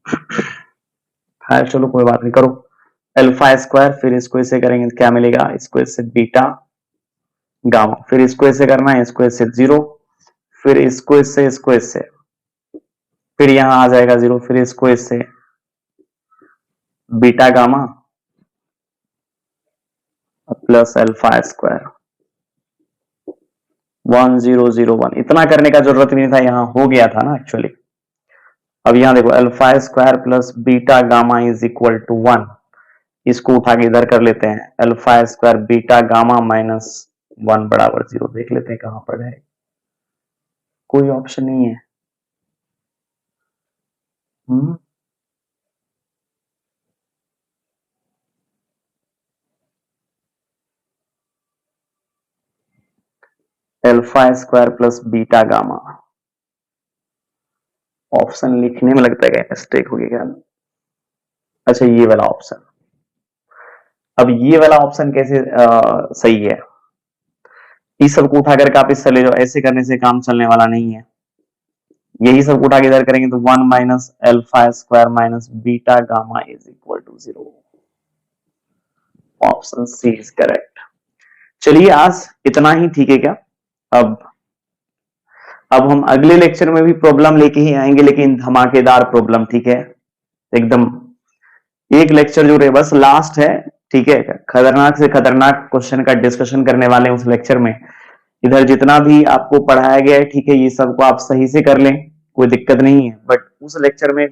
खैर चलो कोई बात नहीं, करो अल्फा स्क्वायर, फिर इसको इससे करेंगे तो क्या मिलेगा? इसको इससे बीटा गामा, फिर इसको इससे करना है, इसको इससे 0, फिर इसको इससे, फिर यहां आ जाएगा 0, फिर इसको इससे beta gamma plus alpha square 1001। इतना करने का जरूरत नहीं था, यहां हो गया था ना एक्चुअली। अब यहां देखो alpha square plus beta gamma is equal to 1, इसको उठा के इधर कर लेते हैं, alpha square beta gamma minus 1 बराबर 0। देख लेते हैं कहां पर है, कोई ऑप्शन नहीं है। Alpha square plus beta gamma, option लिखने में लगता है क्या मिस्टेक होगी क्या? अच्छा ये वाला ऑप्शन, अब ये वाला ऑप्शन कैसे सही है? इस सबको उठा करके आप इससे ले जाओ, ऐसे करने से काम चलने वाला नहीं है। यही सब उठा के इधर करेंगे तो 1 minus alpha square minus beta gamma is equal to 0। Option C is correct. चलिए आज इतना ही, ठीक है क्या? अब हम अगले लेक्चर में भी प्रॉब्लम लेके ही आएंगे, लेकिन धमाकेदार प्रॉब्लम, ठीक है? एकदम एक लेक्चर जो रहे बस लास्ट है, ठीक है? खतरनाक से खतरनाक क्वेश्चन का डिस्कशन करने वाले हैं उस लेक्चर में। इधर जितना भी आपको पढ़ाया गया है, ठीक है, ये सबको आप सही से कर लें, कोई दिक्कत नहीं है। बट उस लेक्चर में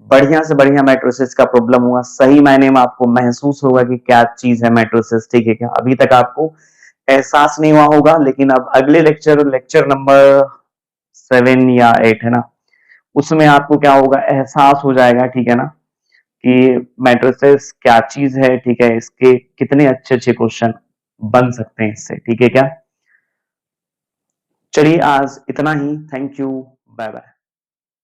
बढ़िया से बढ़िया मैट्रिसेस का प्रॉब्लम हुआ, सही मायने में आपको महसूस होगा कि क्या चीज है मैट्रिसेस, ठीक है क्या? अभी तक आपको एहसास नहीं हुआ होगा, लेकिन अब अगले लेक्चर नंबर 7 या 8 है ना, उसमें आपको क्या होगा, एहसास हो जाएगा, ठीक है ना, कि मैट्रिसेस क्या चीज है, ठीक है? इसके कितने अच्छे अच्छे क्वेश्चन बन सकते हैं इससे, ठीक है क्या? चलिए आज इतना ही, थैंक यू, बाय बाय।